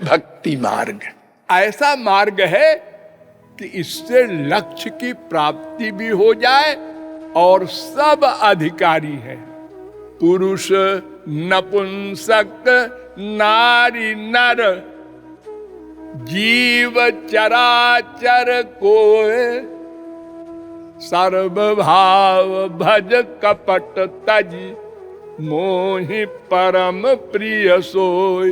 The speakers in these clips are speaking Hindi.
भक्ति मार्ग। ऐसा मार्ग है कि इससे लक्ष्य की प्राप्ति भी हो जाए और सब अधिकारी है। पुरुष नपुंसक नारी नर जीव चराचर कोय, सर्वभाव भज कपट तज, मोहि परम प्रिय सोय।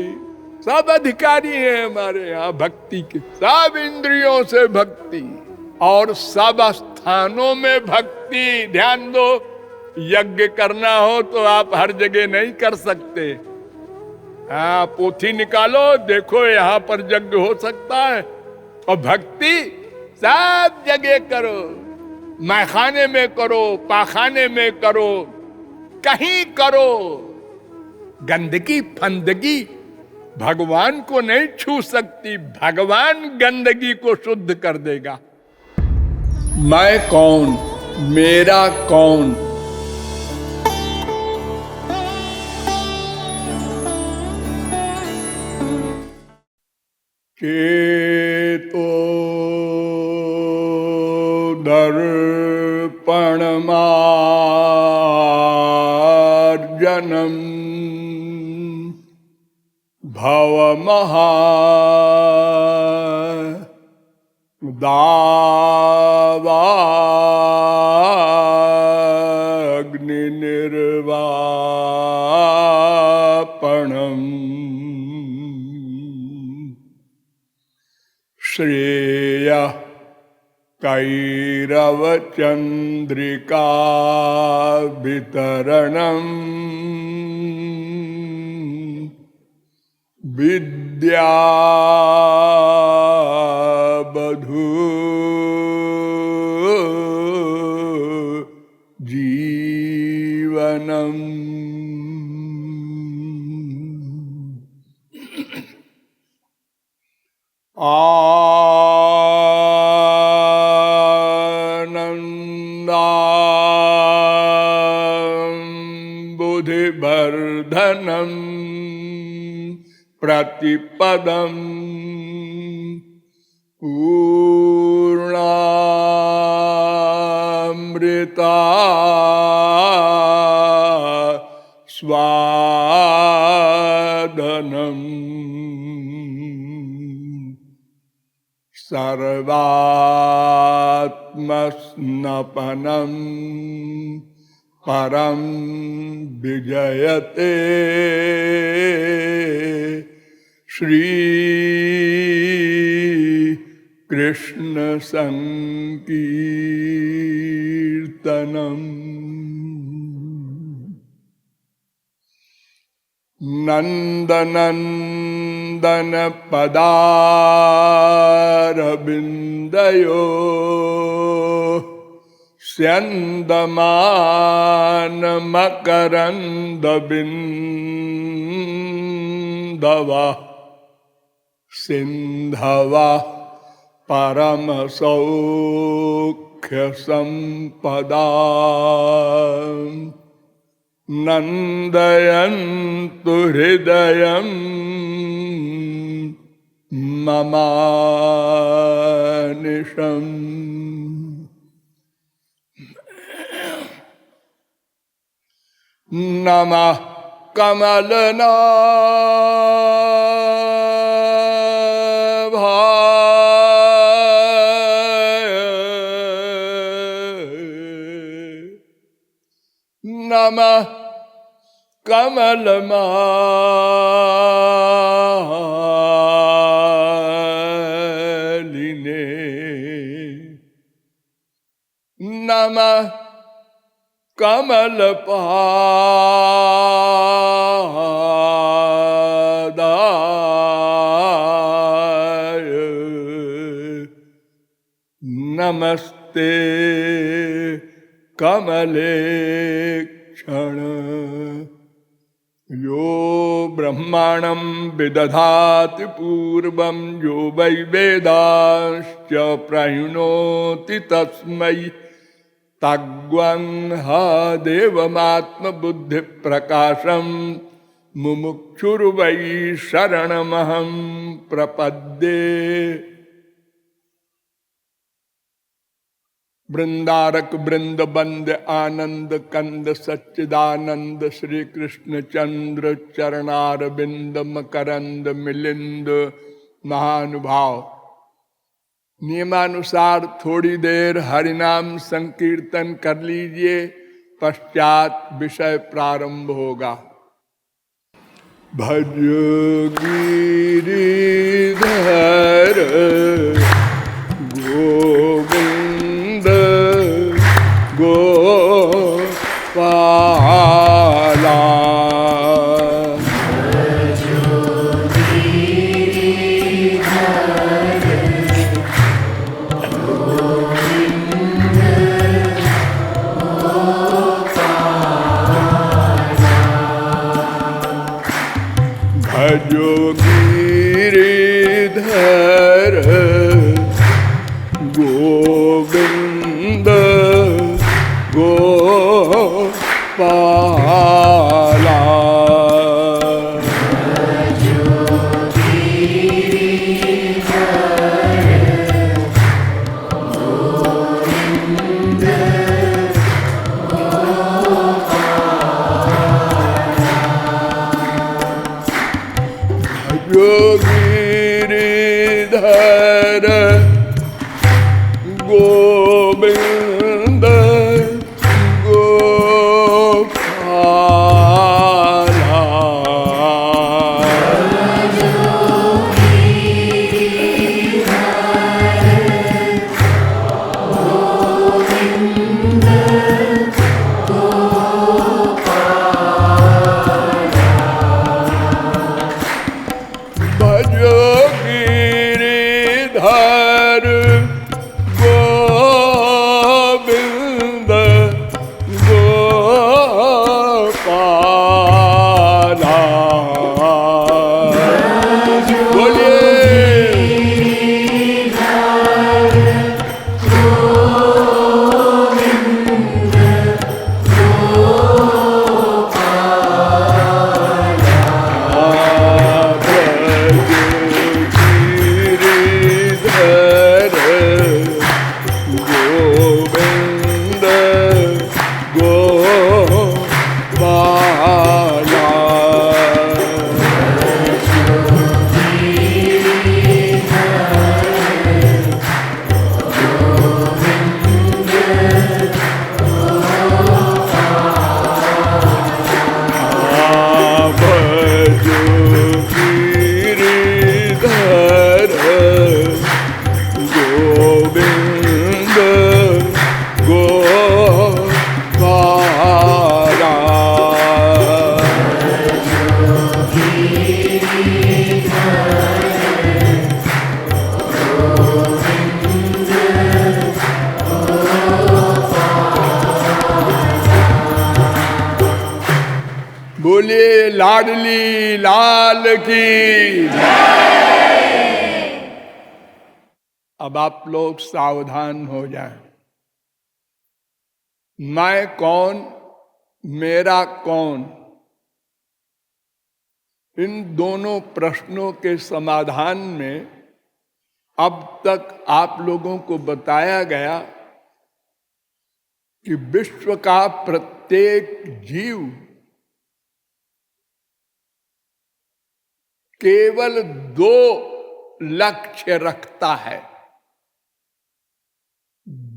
सब अधिकारी हैं हमारे यहाँ भक्ति के, सब इंद्रियों से भक्ति और सब स्थानों में भक्ति। ध्यान दो, यज्ञ करना हो तो आप हर जगह नहीं कर सकते। हाँ, पोथी निकालो, देखो यहाँ पर यज्ञ हो सकता है। और भक्ति सब जगह करो, मैखाने में करो, पाखाने में करो, कहीं करो। गंदगी फंदगी भगवान को नहीं छू सकती, भगवान गंदगी को शुद्ध कर देगा। मैं कौन, मेरा कौन। चेतो दर्पण मार्जनम भव महा दावाग्नि निर्वापणम श्रेय कैरव चंद्रिका वितरणम विद्या बधू जीवनम। बुधिवर्धनम प्रतिपदम पूर्णामृता स्वादनम सर्वात्मस्नपनम परम विजयते श्री कृष्ण संकीर्तनम। नंदनंदन पदारविंदयो स्यन्दमान मकरंद बिंदवा सिंधवा परम सौख्य संपदा नंदयन्तु हृदयं ममानिशम्। नमः कमलनाभाय नमः कमलमालिने नमः कमलपादाय नमस्ते कमलेक्षण। यो ब्रह्माणं विदधाति पूर्वं यो वै वेदांश्च प्रहिणोति तस्मै तग्वं हा देवमात्मबुद्धि प्रकाशम मुमुक्षुर्वै शरणमहं प्रपद्ये। वृंदारक वृंद बंद आनंद कंद सच्चिदानंद श्री कृष्ण चंद्र चरणार बिंद मकरंद मिलिंद महानुभाव। नियमानुसार थोड़ी देर हरिनाम संकीर्तन कर लीजिए, पश्चात विषय प्रारंभ होगा। भज गिरिधर गोविंद गोपाला। भजो गिरिधर गोविंद गोपाला। भजो गिरिधर गोविंद गोपाला। भजो गिरिधर गोविंद गोपाला। बोलिए लाडली लाल की। अब आप लोग सावधान हो जाएं। मैं कौन, मेरा कौन, इन दोनों प्रश्नों के समाधान में अब तक आप लोगों को बताया गया कि विश्व का प्रत्येक जीव केवल दो लक्ष्य रखता है,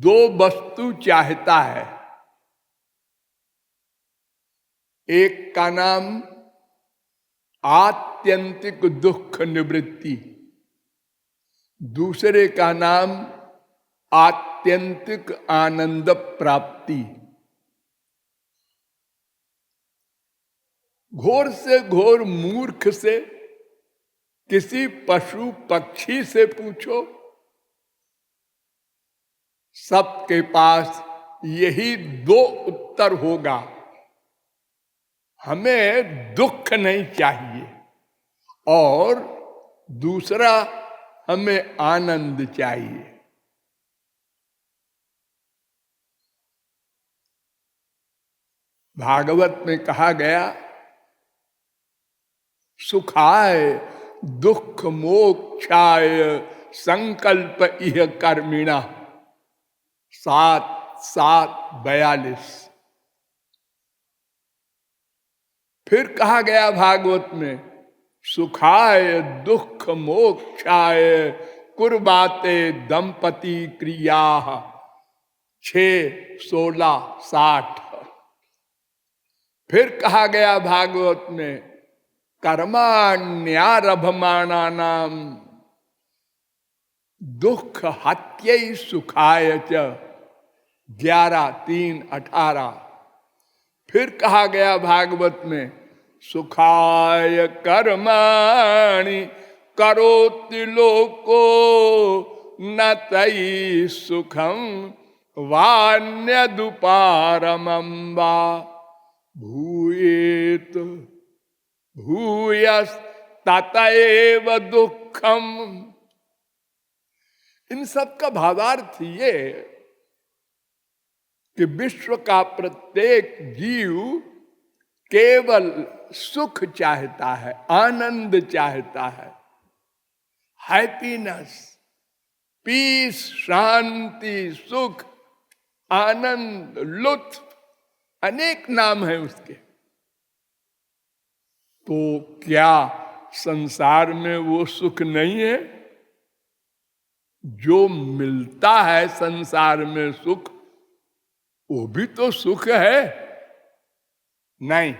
दो वस्तु चाहता है। एक का नाम आत्यंतिक दुख निवृत्ति, दूसरे का नाम आत्यंतिक आनंद प्राप्ति। घोर से घोर मूर्ख से, किसी पशु पक्षी से पूछो, सबके पास यही दो उत्तर होगा। हमें दुख नहीं चाहिए और दूसरा हमें आनंद चाहिए। भागवत में कहा गया सुखाय दुख मोक्षाय संकल्प इह कर्मिणा। 7:42। फिर कहा गया भागवत में, सुखाय दुख मोक्षाय कुर्बाते दंपति क्रिया। 6:16-60। फिर कहा गया भागवत में, कर्माण्यारभमाणानाम दुख हत्यै सुखाय च। 11:3-18। फिर कहा गया भागवत में, सुखाय कर्माणि करोति लोको न तयि सुखम वान्यदुपारमं वा भूयेत भूयस ततएव दुखम। इन सब का भावार्थ ये कि विश्व का प्रत्येक जीव केवल सुख चाहता है, आनंद चाहता है, हैप्पीनेस, पीस, शांति, सुख, आनंद, लुत्फ, अनेक नाम है उसके। तो क्या संसार में वो सुख नहीं है? जो मिलता है संसार में सुख, वो भी तो सुख है। नहीं,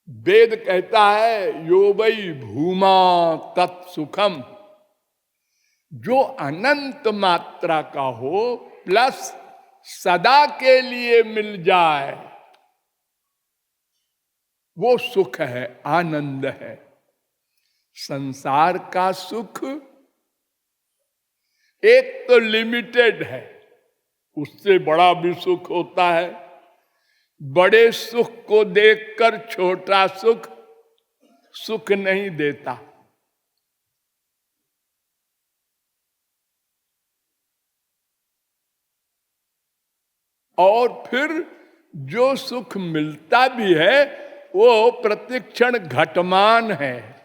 वेद कहता है यो वै भूमा तत्सुखम। जो अनंत मात्रा का हो प्लस सदा के लिए मिल जाए, वो सुख है, आनंद है। संसार का सुख एक तो लिमिटेड है, उससे बड़ा भी सुख होता है। बड़े सुख को देखकर छोटा सुख सुख नहीं देता। और फिर जो सुख मिलता भी है वो प्रतिक्षण घटमान है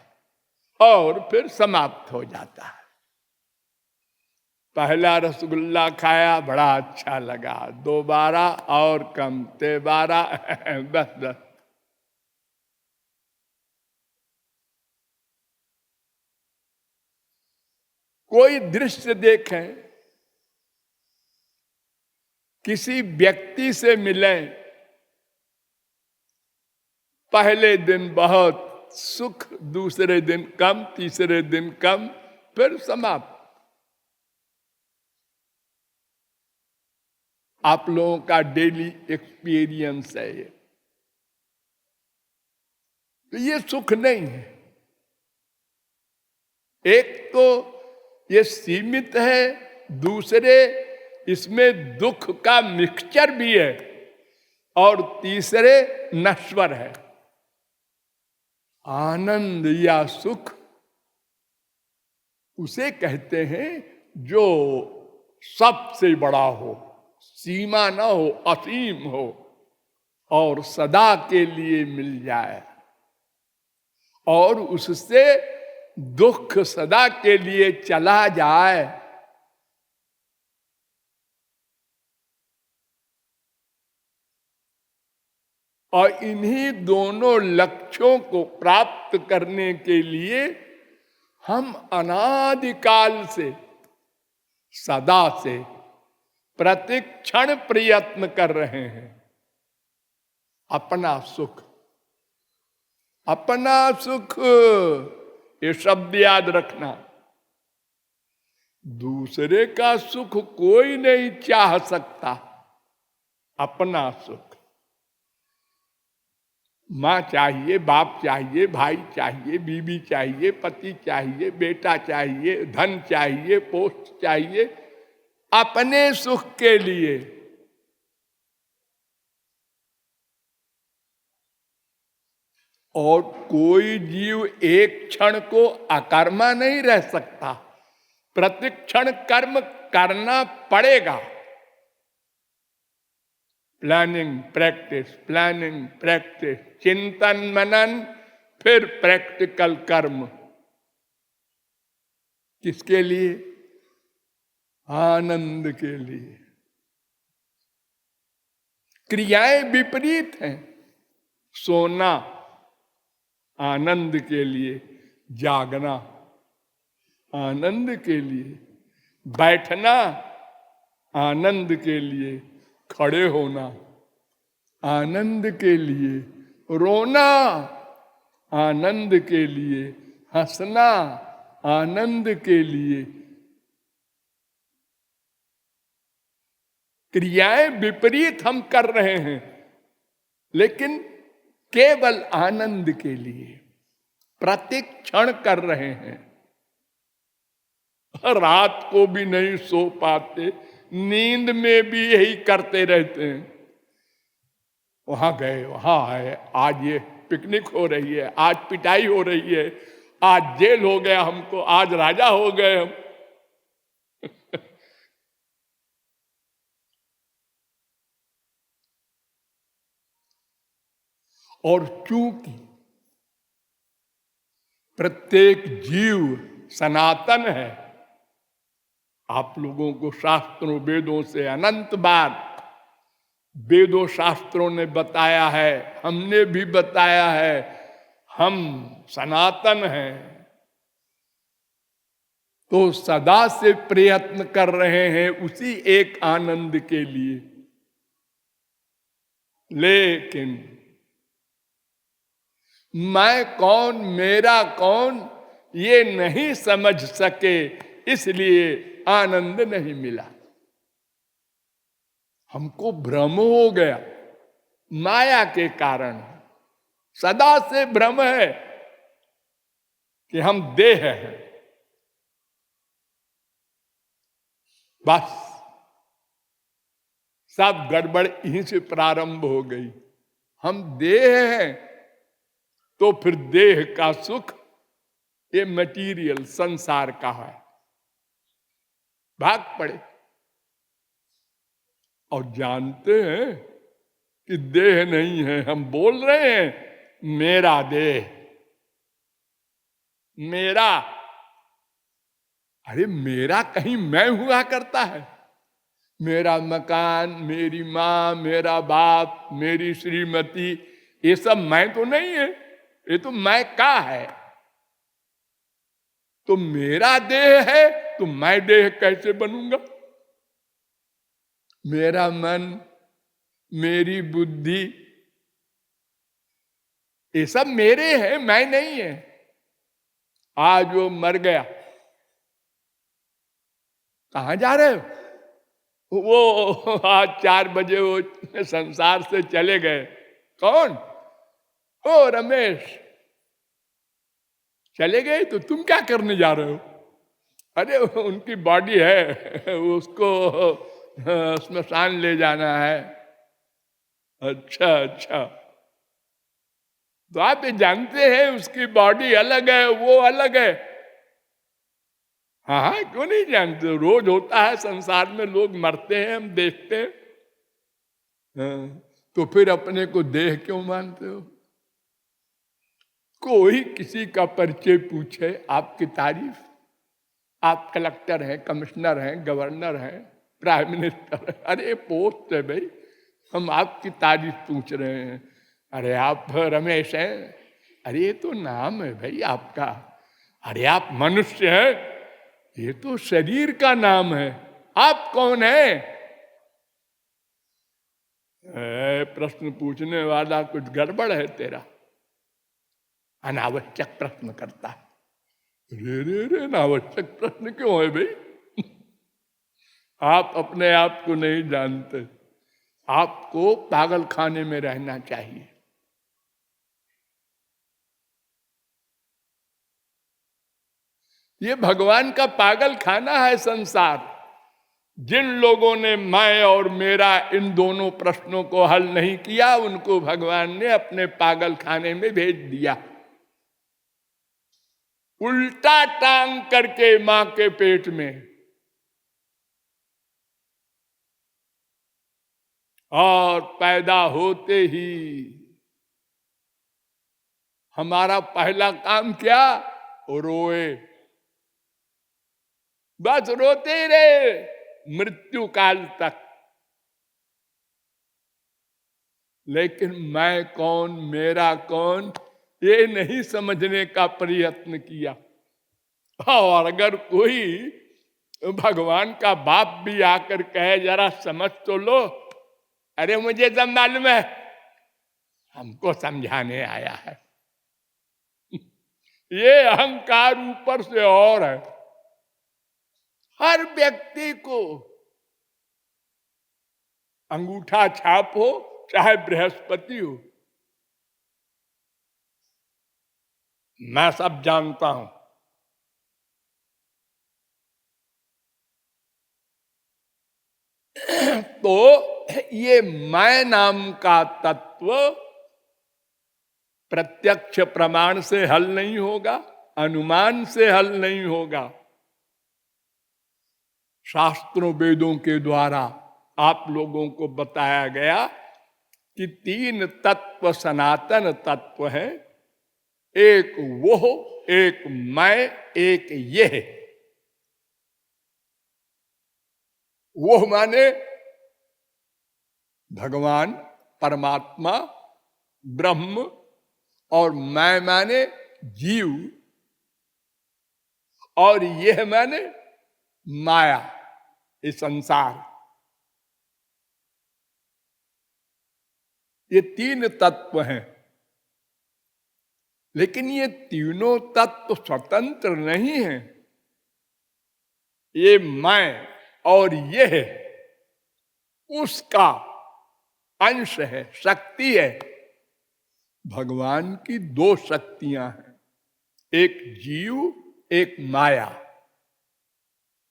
और फिर समाप्त हो जाता है। पहला रसगुल्ला खाया, बड़ा अच्छा लगा, दोबारा और कम, 12 बस। कोई दृश्य देखें, किसी व्यक्ति से मिलें, पहले दिन बहुत सुख, दूसरे दिन कम, तीसरे दिन कम, फिर समाप्त। आप लोगों का डेली एक्सपीरियंस है ये। तो ये सुख नहीं है। एक तो ये सीमित है, दूसरे इसमें दुख का मिक्सचर भी है, और तीसरे नश्वर है। आनंद या सुख उसे कहते हैं जो सबसे बड़ा हो, सीमा ना हो, असीम हो, और सदा के लिए मिल जाए, और उससे दुख सदा के लिए चला जाए। और इन्हीं दोनों लक्ष्यों को प्राप्त करने के लिए हम अनादिकाल से, सदा से प्रतिक्षण प्रयत्न कर रहे हैं। अपना सुख, अपना सुख, ये शब्द याद रखना। दूसरे का सुख कोई नहीं चाह सकता, अपना सुख। माँ चाहिए, बाप चाहिए, भाई चाहिए, बीवी चाहिए, पति चाहिए, बेटा चाहिए, धन चाहिए, पोस्ट चाहिए, अपने सुख के लिए। और कोई जीव एक क्षण को अकर्मा नहीं रह सकता, प्रतिक्षण कर्म करना पड़ेगा। प्लानिंग प्रैक्टिस, प्लानिंग प्रैक्टिस, चिंतन मनन फिर प्रैक्टिकल कर्म। किसके लिए? आनंद के लिए। क्रियाएं विपरीत हैं। सोना आनंद के लिए, जागना आनंद के लिए, बैठना आनंद के लिए, खड़े होना आनंद के लिए, रोना आनंद के लिए, हंसना आनंद के लिए। क्रियाएं विपरीत हम कर रहे हैं, लेकिन केवल आनंद के लिए प्रत्येक क्षण कर रहे हैं। रात को भी नहीं सो पाते, नींद में भी यही करते रहते हैं। वहां गए, वहां आए, आज ये पिकनिक हो रही है, आज पिटाई हो रही है, आज जेल हो गया हमको, आज राजा हो गए हम। और चूंकि प्रत्येक जीव सनातन है, आप लोगों को शास्त्रों वेदों से अनंत बार वेदों शास्त्रों ने बताया है, हमने भी बताया है, हम सनातन हैं। तो सदा से प्रयत्न कर रहे हैं उसी एक आनंद के लिए। लेकिन मैं कौन, मेरा कौन, ये नहीं समझ सके, इसलिए आनंद नहीं मिला। हमको भ्रम हो गया माया के कारण। सदा से भ्रम है कि हम देह हैं। बस सब गड़बड़ यहीं से प्रारंभ हो गई। हम देह हैं, तो फिर देह का सुख ये मटीरियल संसार का है, भाग पड़े। और जानते हैं कि देह नहीं है। हम बोल रहे हैं मेरा देह, मेरा। अरे मेरा कहीं मैं हुआ करता है? मेरा मकान, मेरी माँ, मेरा बाप, मेरी श्रीमती, ये सब मैं तो नहीं है, ये तो मैं का है। तो मेरा देह है तो मैं देह कैसे बनूंगा? मेरा मन, मेरी बुद्धि, ये सब मेरे हैं, मैं नहीं है। आज वो मर गया, कहां जा रहे हो? वो आज 4 बजे वो संसार से चले गए। कौन? ओ रमेश। चले गए तो तुम क्या करने जा रहे हो? अरे उनकी बॉडी है, उसको स्मशान ले जाना है। अच्छा अच्छा, तो आप ये जानते हैं उसकी बॉडी अलग है, वो अलग है। हाँ हाँ, क्यों नहीं जानते? रोज होता है संसार में, लोग मरते हैं, हम देखते हैं। हाँ, तो फिर अपने को देह क्यों मानते हो? कोई किसी का परिचय पूछे, आपकी तारीफ, आप कलेक्टर हैं, कमिश्नर हैं, गवर्नर हैं, प्राइम मिनिस्टर हैं, अरे पोस्ट है भाई, हम आपकी तारीफ पूछ रहे हैं। अरे आप रमेश हैं, अरे ये तो नाम है भाई आपका। अरे आप मनुष्य हैं, ये तो शरीर का नाम है। आप कौन है? प्रश्न पूछने वाला कुछ गड़बड़ है तेरा, अनावश्यक प्रश्न करता है। रे रे रे, अनावश्यक प्रश्न क्यों है भाई? आप अपने आप को नहीं जानते। आपको पागल खाने में रहना चाहिए। ये भगवान का पागल खाना है संसार। जिन लोगों ने मैं और मेरा इन दोनों प्रश्नों को हल नहीं किया, उनको भगवान ने अपने पागल खाने में भेज दिया। उल्टा टांग करके मां के पेट में, और पैदा होते ही हमारा पहला काम क्या? रोए, बस रोते ही रहे मृत्यु काल तक। लेकिन मैं कौन, मेरा कौन, ये नहीं समझने का प्रयत्न किया। और अगर कोई भगवान का बाप भी आकर कहे जरा समझ तो लो, अरे मुझे सब मालूम है, हमको समझाने आया है। ये अहंकार ऊपर से और है। हर व्यक्ति को अंगूठा छाप हो, चाहे बृहस्पति हो, मैं सब जानता हूं। तो ये मैं नाम का तत्व प्रत्यक्ष प्रमाण से हल नहीं होगा, अनुमान से हल नहीं होगा। शास्त्रों वेदों के द्वारा आप लोगों को बताया गया कि 3 तत्व सनातन तत्व हैं। एक वो, एक मैं, एक ये। वो माने भगवान, परमात्मा, ब्रह्म, और मैं माने जीव, और यह माने माया, ये संसार। ये 3 तत्व हैं। लेकिन ये तीनों तत्व स्वतंत्र नहीं हैं। ये मैं और ये उसका अंश है, शक्ति है। भगवान की 2 शक्तियां हैं, एक जीव, एक माया।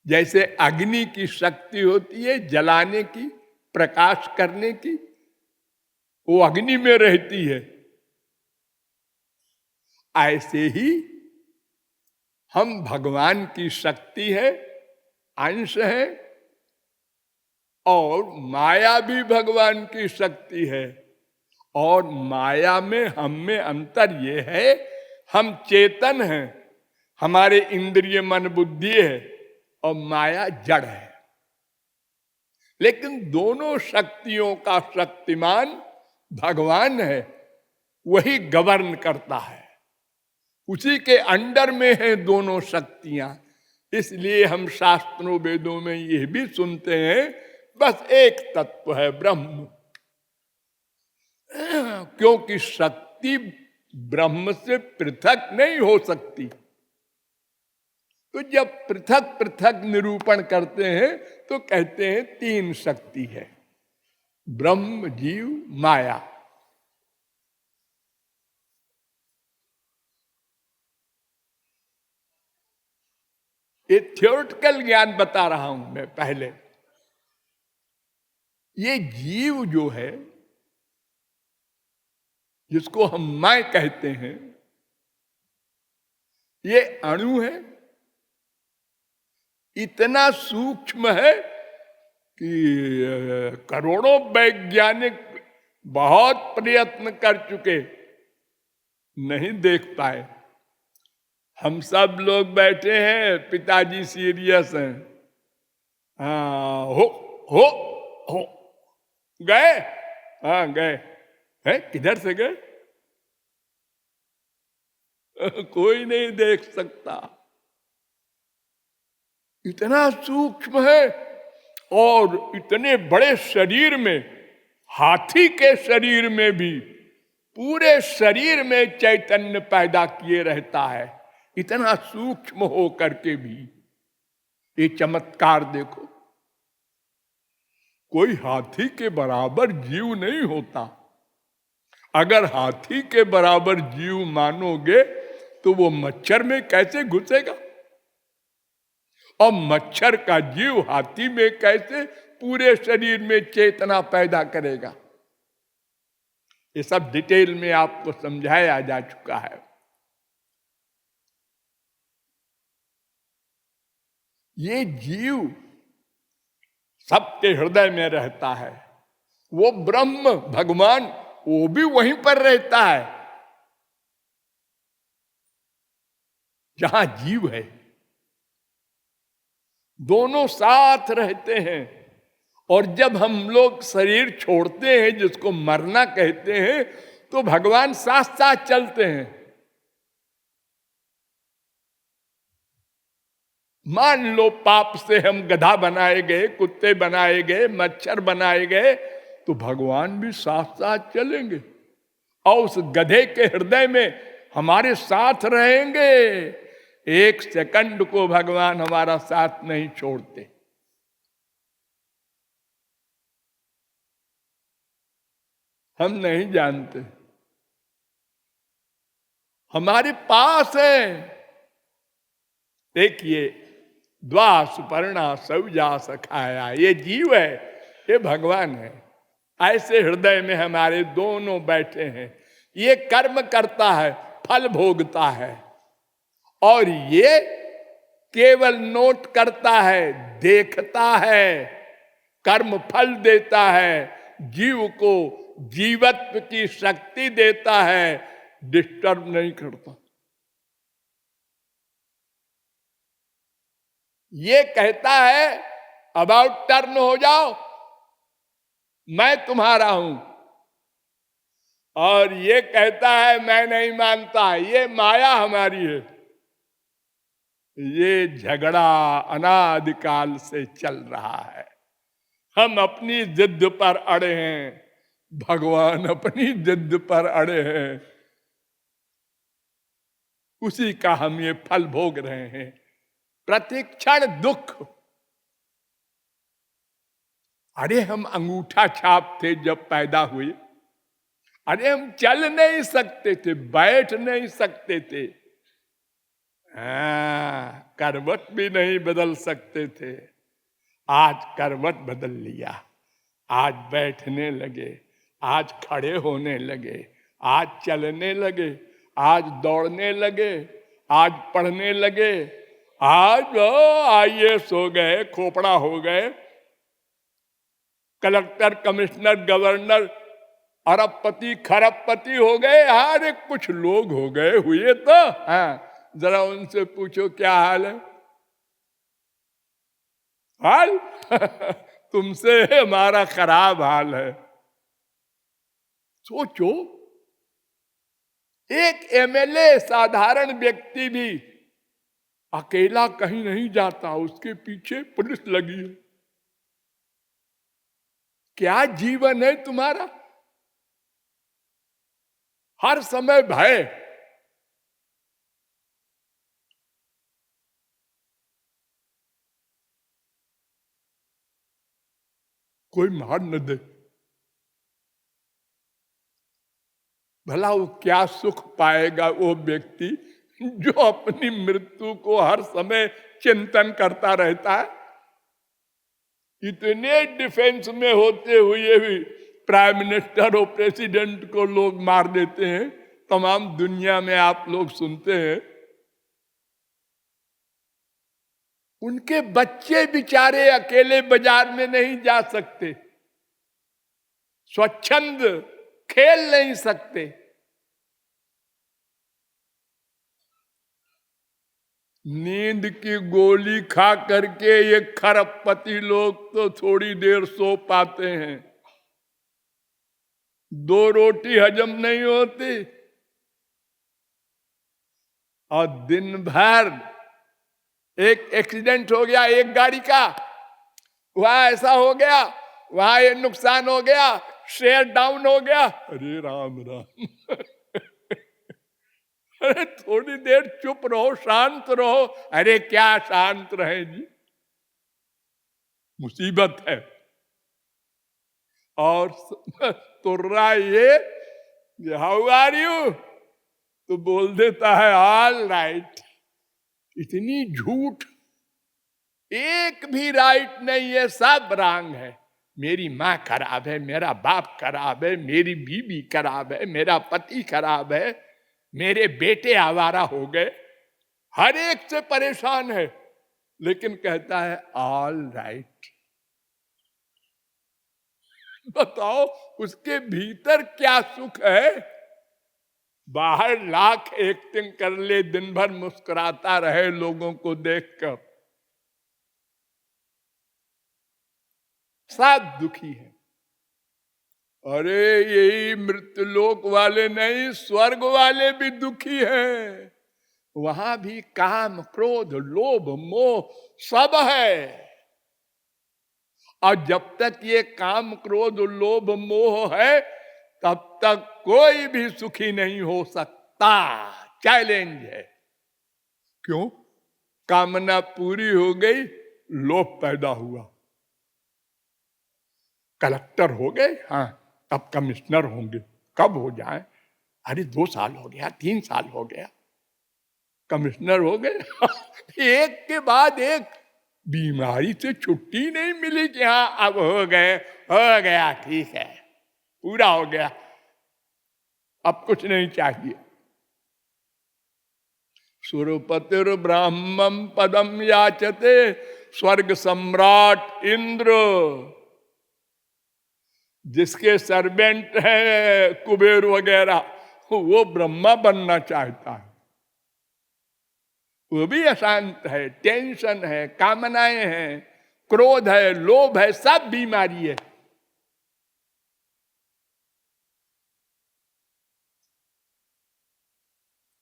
जैसे अग्नि की शक्ति होती है जलाने की, प्रकाश करने की, वो अग्नि में रहती है। ऐसे ही हम भगवान की शक्ति है, अंश है, और माया भी भगवान की शक्ति है। और माया में हम में अंतर ये है, हम चेतन हैं, हमारे इंद्रिय मन बुद्धि है, और माया जड़ है। लेकिन दोनों शक्तियों का शक्तिमान भगवान है, वही गवर्न करता है, उसी के अंडर में है दोनों शक्तियां। इसलिए हम शास्त्रों वेदों में यह भी सुनते हैं बस एक तत्व है ब्रह्म, क्योंकि शक्ति ब्रह्म से पृथक नहीं हो सकती। तो जब पृथक पृथक निरूपण करते हैं तो कहते हैं 3 शक्ति है, ब्रह्म, जीव, माया। ये थ्योरेटिकल ज्ञान बता रहा हूं मैं पहले। ये जीव जो है, जिसको हम मैं कहते हैं, ये अणु है, इतना सूक्ष्म है कि करोड़ों वैज्ञानिक बहुत प्रयत्न कर चुके, नहीं देख पाए। हम सब लोग बैठे हैं, पिताजी सीरियस हैं, हाँ हो गए, हाँ गए है, किधर से गए कोई नहीं देख सकता। इतना सूक्ष्म है, और इतने बड़े शरीर में, हाथी के शरीर में भी पूरे शरीर में चैतन्य पैदा किए रहता है, इतना सूक्ष्म हो करके भी। ये चमत्कार देखो, कोई हाथी के बराबर जीव नहीं होता। अगर हाथी के बराबर जीव मानोगे तो वो मच्छर में कैसे घुसेगा, और मच्छर का जीव हाथी में कैसे पूरे शरीर में चेतना पैदा करेगा। ये सब डिटेल में आपको समझाया जा चुका है। ये जीव सबके हृदय में रहता है, वो ब्रह्म भगवान वो भी वहीं पर रहता है। जहां जीव है, दोनों साथ रहते हैं। और जब हम लोग शरीर छोड़ते हैं, जिसको मरना कहते हैं, तो भगवान साथ साथ चलते हैं। मान लो पाप से हम गधा बनाए गए, कुत्ते बनाए गए, मच्छर बनाए गए, तो भगवान भी साथ साथ चलेंगे और उस गधे के हृदय में हमारे साथ रहेंगे। एक सेकंड को भगवान हमारा साथ नहीं छोड़ते। हम नहीं जानते, हमारे पास है। देखिए, द्वा सुपर्णा सौजा सखाया, ये जीव है, ये भगवान है। ऐसे हृदय में हमारे दोनों बैठे हैं। ये कर्म करता है, फल भोगता है, और ये केवल नोट करता है, देखता है, कर्म फल देता है, जीव को जीवत्व की शक्ति देता है, डिस्टर्ब नहीं करता। ये कहता है अबाउट टर्न हो जाओ, मैं तुम्हारा हूं, और ये कहता है मैं नहीं मानता, ये माया हमारी है। ये झगड़ा अनादिकाल से चल रहा है। हम अपनी जिद पर अड़े हैं, भगवान अपनी जिद पर अड़े हैं, उसी का हम ये फल भोग रहे हैं। प्रतिक्षण दुख। अरे हम अंगूठा छाप थे जब पैदा हुए, अरे हम चल नहीं सकते थे, बैठ नहीं सकते थे, करवट भी नहीं बदल सकते थे। आज करवट बदल लिया, आज बैठने लगे, आज खड़े होने लगे, आज चलने लगे, आज दौड़ने लगे, आज पढ़ने लगे, आज IAS हो गए, खोपड़ा हो गए, कलेक्टर, कमिश्नर, गवर्नर, अरबपति, खरबपति हो गए। अरे कुछ लोग हो गए, हुए तो जरा उनसे पूछो क्या हाल है। हाल तुमसे हमारा खराब हाल है। सोचो, एक MLA साधारण व्यक्ति भी अकेला कहीं नहीं जाता, उसके पीछे पुलिस लगी है। क्या जीवन है तुम्हारा? हर समय भय। कोई मार न दे, भला वो क्या सुख पाएगा वो व्यक्ति जो अपनी मृत्यु को हर समय चिंतन करता रहता है। इतने डिफेंस में होते हुए भी प्राइम मिनिस्टर और प्रेसिडेंट को लोग मार देते हैं। तमाम दुनिया में आप लोग सुनते हैं। उनके बच्चे बेचारे अकेले बाजार में नहीं जा सकते, स्वच्छंद खेल नहीं सकते। नींद की गोली खा करके ये खरबपति लोग तो थोड़ी देर सो पाते हैं, 2 रोटी हजम नहीं होती, और दिन भर एक एक्सीडेंट हो गया एक गाड़ी का, वहां ऐसा हो गया, वहां ये नुकसान हो गया, शेयर डाउन हो गया। अरे राम राम अरे थोड़ी देर चुप रहो, शांत रहो। अरे क्या शांत रहे जी, मुसीबत है। और तुर्रा ये हाउ आर यू तो बोल देता है ऑल राइट। इतनी झूठ, एक भी राइट नहीं है, सब रॉन्ग है। मेरी माँ खराब है, मेरा बाप खराब है, मेरी बीवी खराब है, मेरा पति खराब है, मेरे बेटे आवारा हो गए, हर एक से परेशान है, लेकिन कहता है ऑल राइट। बताओ उसके भीतर क्या सुख है? बाहर लाख एक्टिंग कर ले, दिन भर मुस्कुराता रहे लोगों को देखकर, सब दुखी है। अरे यही मृत्युलोक वाले नहीं, स्वर्ग वाले भी दुखी हैं। वहां भी काम, क्रोध, लोभ, मोह सब है। और जब तक ये काम, क्रोध, लोभ, मोह है, तब तक कोई भी सुखी नहीं हो सकता। चैलेंज है। क्यों? कामना पूरी हो गई, लोभ पैदा हुआ। कलेक्टर हो गए, हाँ, अब कमिश्नर होंगे। कब हो जाए? अरे 2 साल हो गया, 3 साल हो गया, कमिश्नर हो गए। एक के बाद एक बीमारी से छुट्टी नहीं मिली कि हाँ अब हो गए, हो गया, ठीक है, पूरा हो गया, अब कुछ नहीं चाहिए। सुरपतिर ब्राह्मम पदम याचते, स्वर्ग सम्राट इंद्र, जिसके सर्वेंट है कुबेर वगैरह, वो ब्रह्मा बनना चाहता है। वो भी अशांत है, टेंशन है, कामनाएं हैं, क्रोध है, लोभ है, सब बीमारी है।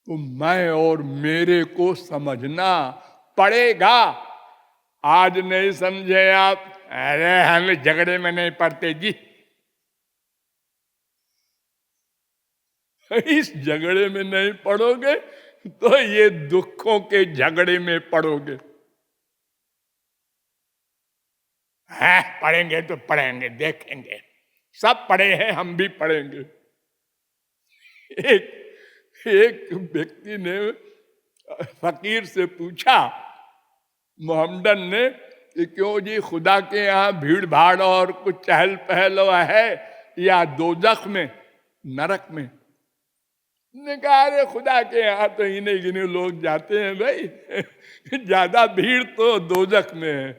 तो मैं और मेरे को समझना पड़ेगा। आज नहीं समझे आप, अरे हम झगड़े में नहीं पड़ते जी। इस झगड़े में नहीं पड़ोगे तो ये दुखों के झगड़े में पड़ोगे। है पढ़ेंगे तो पढ़ेंगे, देखेंगे, सब पढ़े हैं, हम भी पढ़ेंगे। एक व्यक्ति ने फकीर से पूछा, मोहम्मदन ने, कि क्यों जी खुदा के यहाँ भीड़ भाड़ और कुछ चहल पहल है या दोजख में, नरक में? ने कहा, अरे खुदा के यहाँ तो इन्हें गिने लोग जाते हैं भाई, ज्यादा भीड़ तो दोजख में है।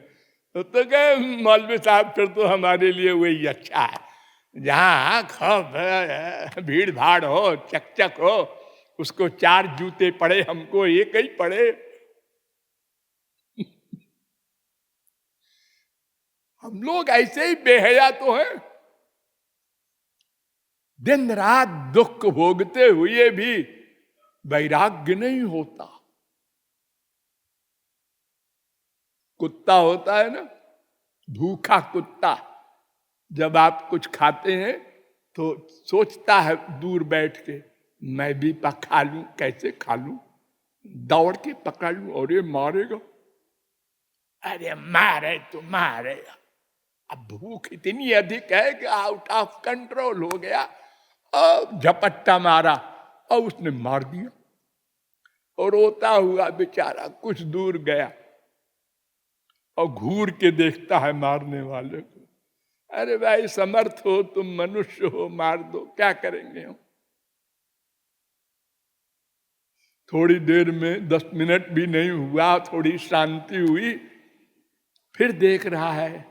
तो कहे, मौलवी साहब फिर तो हमारे लिए वही अच्छा है, जहाँ खूब भीड़ भाड़ हो, चकचक हो, उसको 4 जूते पड़े, हमको एक ही पड़े। हम लोग ऐसे ही बेहया तो हैं, दिन रात दुख भोगते हुए भी वैराग्य नहीं होता। कुत्ता होता है ना, भूखा कुत्ता, जब आप कुछ खाते हैं तो सोचता है दूर बैठ के, मैं भी खा लूं, कैसे खा लूं, दौड़ के पकड़ लूं, और ये मारेगा, अरे मारे तो मारेगा। अब भूख इतनी अधिक है कि आउट ऑफ कंट्रोल हो गया, और झपट्टा मारा और उसने मार दिया, और रोता हुआ बेचारा कुछ दूर गया और घूर के देखता है मारने वाले को, अरे भाई समर्थ हो तुम, मनुष्य हो, मार दो, क्या करेंगे हम। थोड़ी देर में, 10 मिनट भी नहीं हुआ, थोड़ी शांति हुई, फिर देख रहा है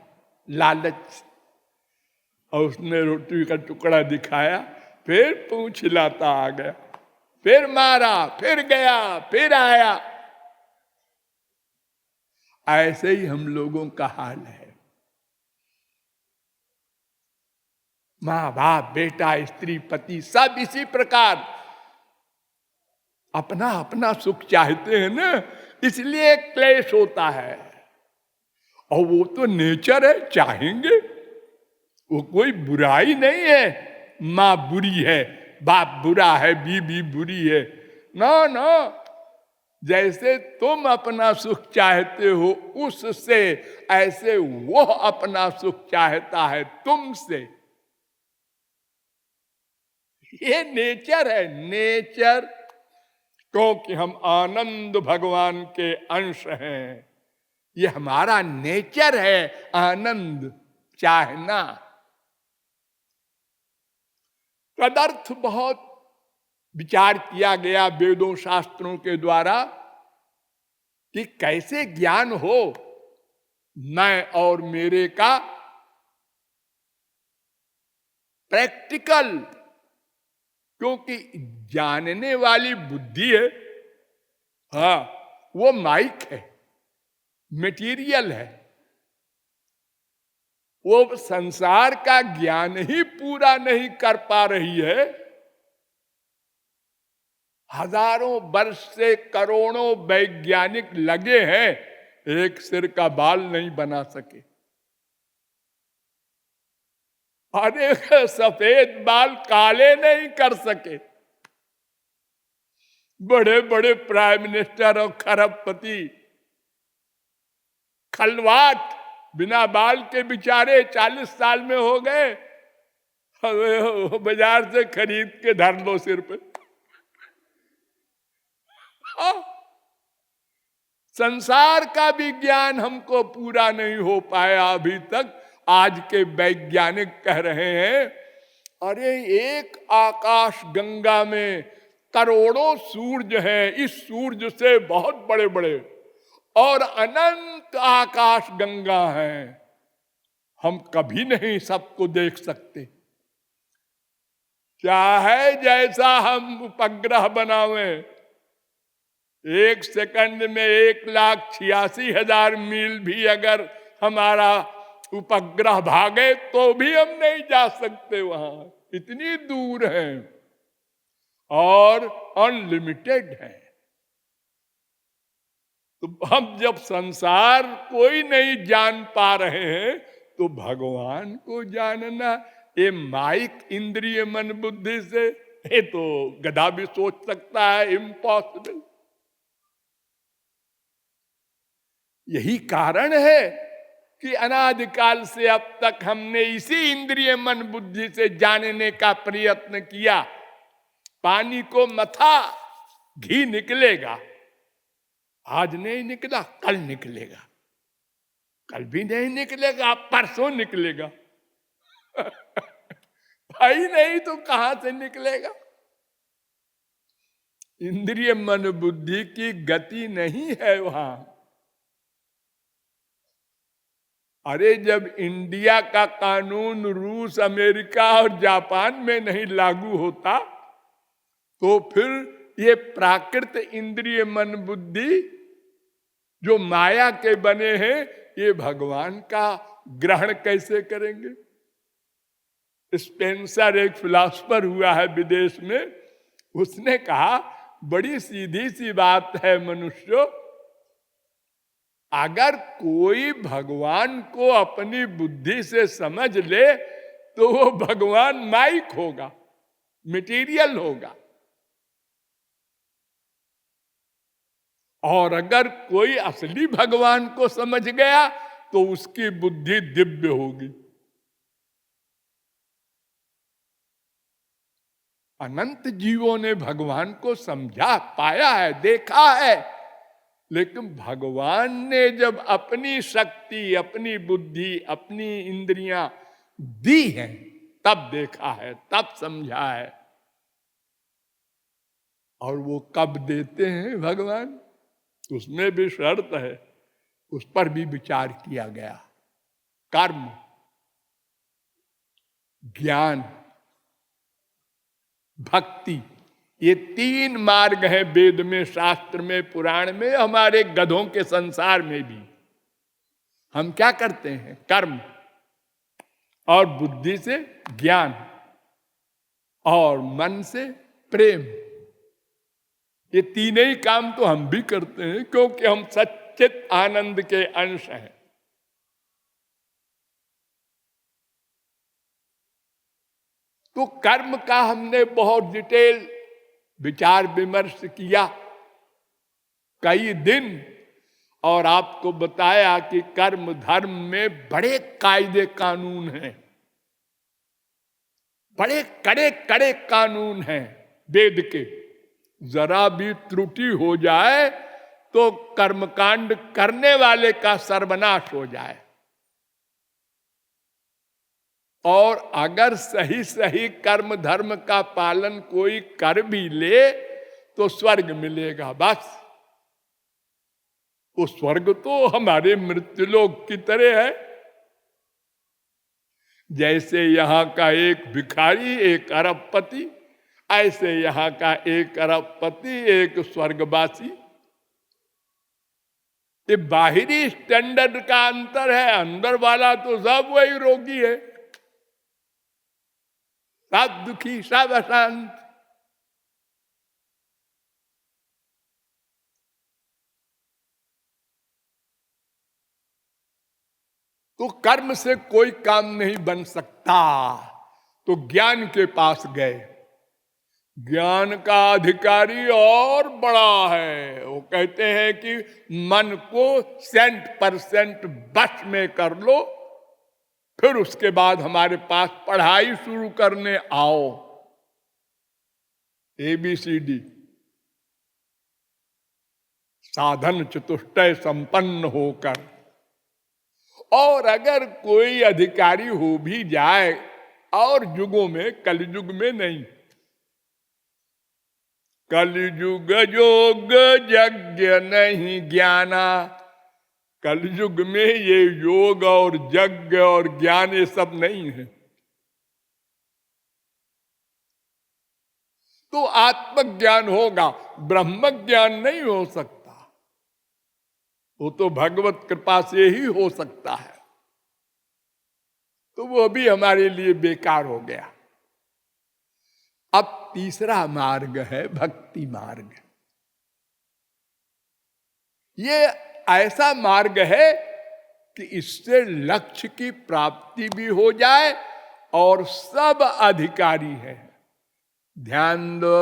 लालच, और उसने रोटी का टुकड़ा दिखाया, फिर पूंछ हिलाता आ गया, फिर मारा, फिर गया, फिर आया। ऐसे ही हम लोगों का हाल है। माँ बाप, बेटा, स्त्री, पति, सब इसी प्रकार अपना अपना सुख चाहते हैं ना, इसलिए क्लेश होता है। और वो तो नेचर है, चाहेंगे, वो कोई बुराई नहीं है। माँ बुरी है, बाप बुरा है, बीवी बुरी है, ना ना, जैसे तुम अपना सुख चाहते हो उससे, ऐसे वो अपना सुख चाहता है तुमसे। ये नेचर है, नेचर, क्योंकि हम आनंद भगवान के अंश हैं। ये हमारा नेचर है, आनंद चाहना। तदर्थ बहुत विचार किया गया वेदों शास्त्रों के द्वारा कि कैसे ज्ञान हो मैं और मेरे का, प्रैक्टिकल क्योंकि जानने वाली बुद्धि है, हाँ, वो माइक है, मटेरियल है। वो संसार का ज्ञान ही पूरा नहीं कर पा रही है। हजारों वर्ष से करोड़ों वैज्ञानिक लगे हैं, एक सिर का बाल नहीं बना सके। अरे सफेद बाल काले नहीं कर सके। बड़े बड़े प्राइम मिनिस्टर और खरबपति खलवाट बिना बाल के बेचारे 40 साल में हो गए। बाजार से खरीद के धर लो सिर पे। संसार का विज्ञान हमको पूरा नहीं हो पाया अभी तक। आज के वैज्ञानिक कह रहे हैं, अरे एक आकाश गंगा में करोड़ों सूरज हैं, इस सूरज से बहुत बड़े बड़े, और अनंत आकाश गंगा हैं, हम कभी नहीं सबको देख सकते। क्या है जैसा हम उपग्रह बनावें, 1 सेकंड में 1,86,000 मील भी अगर हमारा उपग्रह भागे तो भी हम नहीं जा सकते वहां, इतनी दूर है और अनलिमिटेड है। तो हम जब संसार कोई नहीं जान पा रहे हैं तो भगवान को जानना, ये माइक इंद्रिय मन बुद्धि से, ये तो गधा भी सोच सकता है, इम्पॉसिबल। यही कारण है कि अनादिकाल से अब तक हमने इसी इंद्रिय मन बुद्धि से जानने का प्रयत्न किया। पानी को मथा, घी निकलेगा, आज नहीं निकला कल निकलेगा, कल भी नहीं निकलेगा परसों निकलेगा। भाई नहीं तो कहां से निकलेगा? इंद्रिय मन बुद्धि की गति नहीं है वहां। अरे जब इंडिया का कानून रूस, अमेरिका और जापान में नहीं लागू होता तो फिर ये प्राकृत इंद्रिय मन बुद्धि जो माया के बने हैं, ये भगवान का ग्रहण कैसे करेंगे? स्पेंसर एक फिलॉसफर हुआ है विदेश में, उसने कहा बड़ी सीधी सी बात है मनुष्य, अगर कोई भगवान को अपनी बुद्धि से समझ ले तो वो भगवान माइक होगा, मटेरियल होगा, और अगर कोई असली भगवान को समझ गया तो उसकी बुद्धि दिव्य होगी। अनंत जीवों ने भगवान को समझा, पाया है, देखा है, लेकिन भगवान ने जब अपनी शक्ति, अपनी बुद्धि, अपनी इंद्रियां दी हैं तब देखा है, तब समझा है। और वो कब देते हैं भगवान, उसमें भी शर्त है, उस पर भी विचार किया गया। कर्म, ज्ञान, भक्ति, ये 3 मार्ग हैं वेद में, शास्त्र में, पुराण में, हमारे गधों के संसार में भी। हम क्या करते हैं? कर्म, और बुद्धि से ज्ञान, और मन से प्रेम। ये तीनों ही काम तो हम भी करते हैं क्योंकि हम सच्चित आनंद के अंश हैं। तो कर्म का हमने बहुत डिटेल विचार विमर्श किया कई दिन, और आपको बताया कि कर्म धर्म में बड़े कायदे कानून हैं, बड़े कड़े कड़े कानून हैं वेद के। जरा भी त्रुटि हो जाए तो कर्मकांड करने वाले का सर्वनाश हो जाए, और अगर सही सही कर्म धर्म का पालन कोई कर भी ले तो स्वर्ग मिलेगा। बस वो स्वर्ग तो हमारे मृत्युलोक की तरह है। जैसे यहां का एक भिखारी, एक अरबपति ऐसे यहां का 1 अरबपति, एक स्वर्गवासी। ये बाहरी स्टैंडर्ड का अंतर है, अंदर वाला तो सब वही रोगी है, सब दुखी, सब अशांत। तो कर्म से कोई काम नहीं बन सकता, तो ज्ञान के पास गए। ज्ञान का अधिकारी और बड़ा है। वो कहते हैं कि मन को 100% बस में कर लो, फिर उसके बाद हमारे पास पढ़ाई शुरू करने आओ। ABCD, साधन चतुष्टय संपन्न होकर। और अगर कोई अधिकारी हो भी जाए, और युगों में, कलयुग में नहीं, कलयुग योग यज्ञ नहीं ज्ञाना। कलयुग में ये योग और यज्ञ और ज्ञान ये सब नहीं है। तो आत्मज्ञान होगा, ब्रह्म ज्ञान नहीं हो सकता। वो तो भगवत कृपा से ही हो सकता है, तो वो भी हमारे लिए बेकार हो गया। अब तीसरा मार्ग है भक्ति मार्ग। ये ऐसा मार्ग है कि इससे लक्ष्य की प्राप्ति भी हो जाए और सब अधिकारी है। ध्यान दो,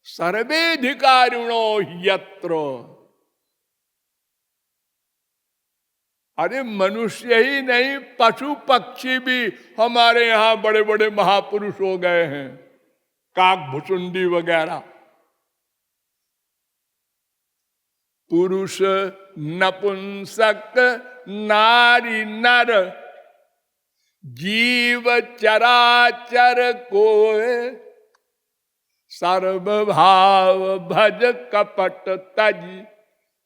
सर्वेधिकारिणो यत्र। अरे मनुष्य ही नहीं, पशु पक्षी भी हमारे यहां बड़े बड़े महापुरुष हो गए हैं, काक भुसुंडी वगैरह। पुरुष नपुंसक नारी नर जीव चराचर कोय, सर्वभाव भज कपट तज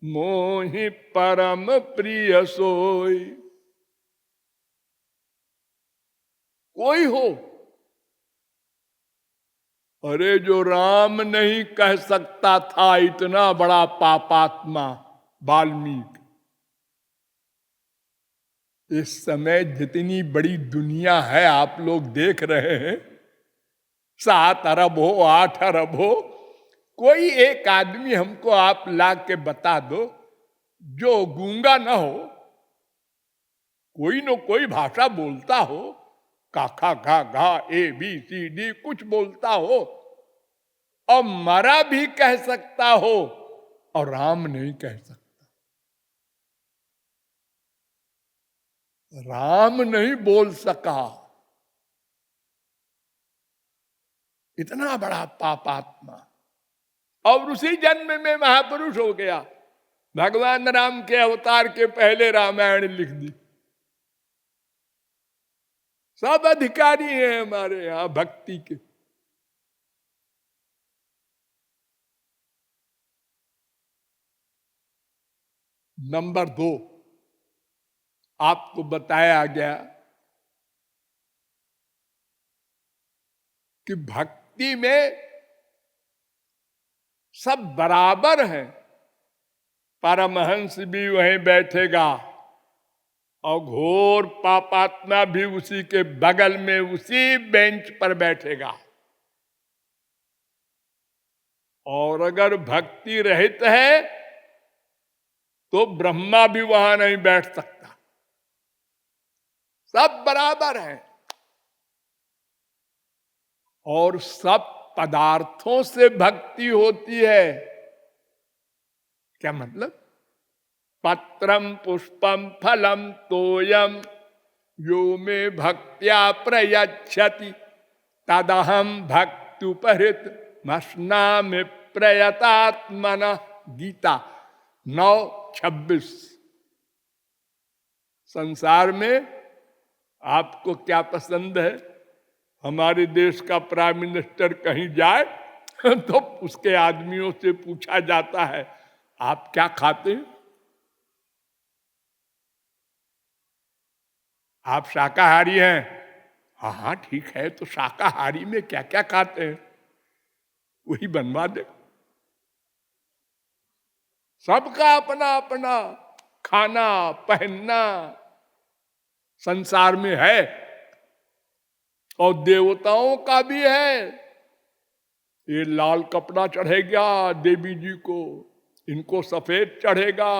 मोहि परम प्रिय सोय। कोई हो, अरे जो राम नहीं कह सकता था, इतना बड़ा पापात्मा वाल्मीकि। इस समय जितनी बड़ी दुनिया है आप लोग देख रहे हैं, 7 अरब हो, 8 अरब हो, कोई एक आदमी हमको आप ला के बता दो जो गूंगा ना हो, कोई न कोई भाषा बोलता हो, काखा घा घा ABCD कुछ बोलता हो, और मरा भी कह सकता हो, और राम नहीं कह सकता। राम नहीं बोल सका, इतना बड़ा पापात्मा, और उसी जन्म में महापुरुष हो गया। भगवान राम के अवतार के पहले रामायण लिख दी। सब अधिकारी हैं हमारे यहां भक्ति के। नंबर 2, आपको बताया गया कि भक्ति में सब बराबर हैं। परमहंस भी वहीं बैठेगा और घोर पापात्मा भी उसी के बगल में उसी बेंच पर बैठेगा। और अगर भक्ति रहित है तो ब्रह्मा भी वहां नहीं बैठ सकता। सब बराबर हैं। और सब पदार्थों से भक्ति होती है। क्या मतलब? पत्रम पुष्पम फलम तोयम यो में भक्त्या प्रयच्छति तदहम भक्त्युपहृत मस्नामि प्रयतात्मनः। गीता 9:26। संसार में आपको क्या पसंद है? हमारे देश का प्राइम मिनिस्टर कहीं जाए तो उसके आदमियों से पूछा जाता है, आप क्या खाते हैं? आप शाकाहारी हैं? हाँ हाँ ठीक है, तो शाकाहारी में क्या क्या खाते हैं? वही बनवा दे। सबका अपना अपना खाना पहनना संसार में है, और देवताओं का भी है। ये लाल कपड़ा चढ़ेगा देवी जी को, इनको सफेद चढ़ेगा,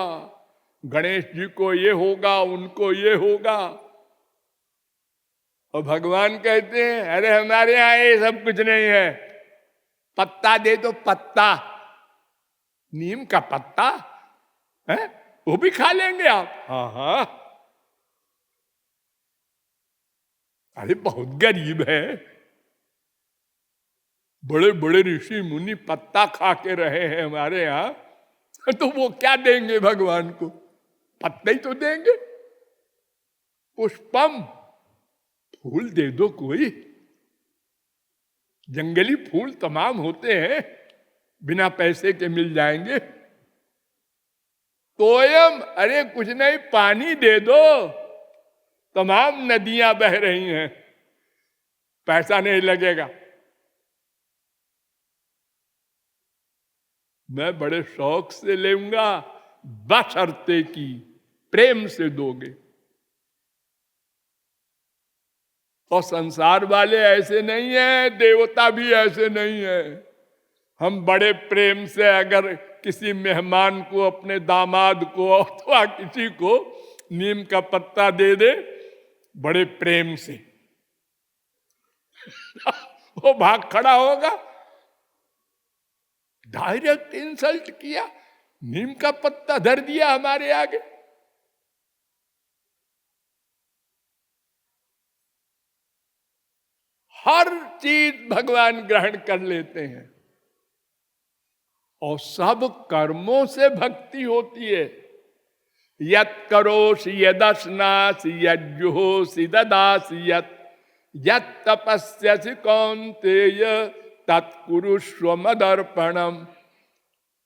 गणेश जी को ये होगा, उनको ये होगा। और भगवान कहते हैं अरे हमारे यहां ये सब कुछ नहीं है, पत्ता दे दो, पत्ता, नीम का पत्ता है, वो भी खा लेंगे आप। हाँ हाँ, अरे बहुत गरीब है, बड़े बड़े ऋषि मुनि पत्ता खा के रहे हैं हमारे यहां, तो वो क्या देंगे भगवान को? पत्ते ही तो देंगे। पुष्पम, फूल दे दो कोई, जंगली फूल तमाम होते हैं, बिना पैसे के मिल जाएंगे। तोयम, अरे कुछ नहीं, पानी दे दो, तमाम नदियां बह रही हैं, पैसा नहीं लगेगा। मैं बड़े शौक से लेऊंगा, बशर्ते की प्रेम से दोगे। और संसार वाले ऐसे नहीं है, देवता भी ऐसे नहीं है। हम बड़े प्रेम से अगर किसी मेहमान को, अपने दामाद को अथवा किसी को नीम का पत्ता दे दे, बड़े प्रेम से वो भाग खड़ा होगा। डायरेक्ट इंसल्ट किया, नीम का पत्ता धर दिया हमारे आगे। हर चीज भगवान ग्रहण कर लेते हैं, और सब कर्मों से भक्ति होती है। यत् करोषि यदश्नासि यज्जुहोषि ददासि यत् तपस्यसि कौन्तेय तत्कुरुष्व मदर्पणम।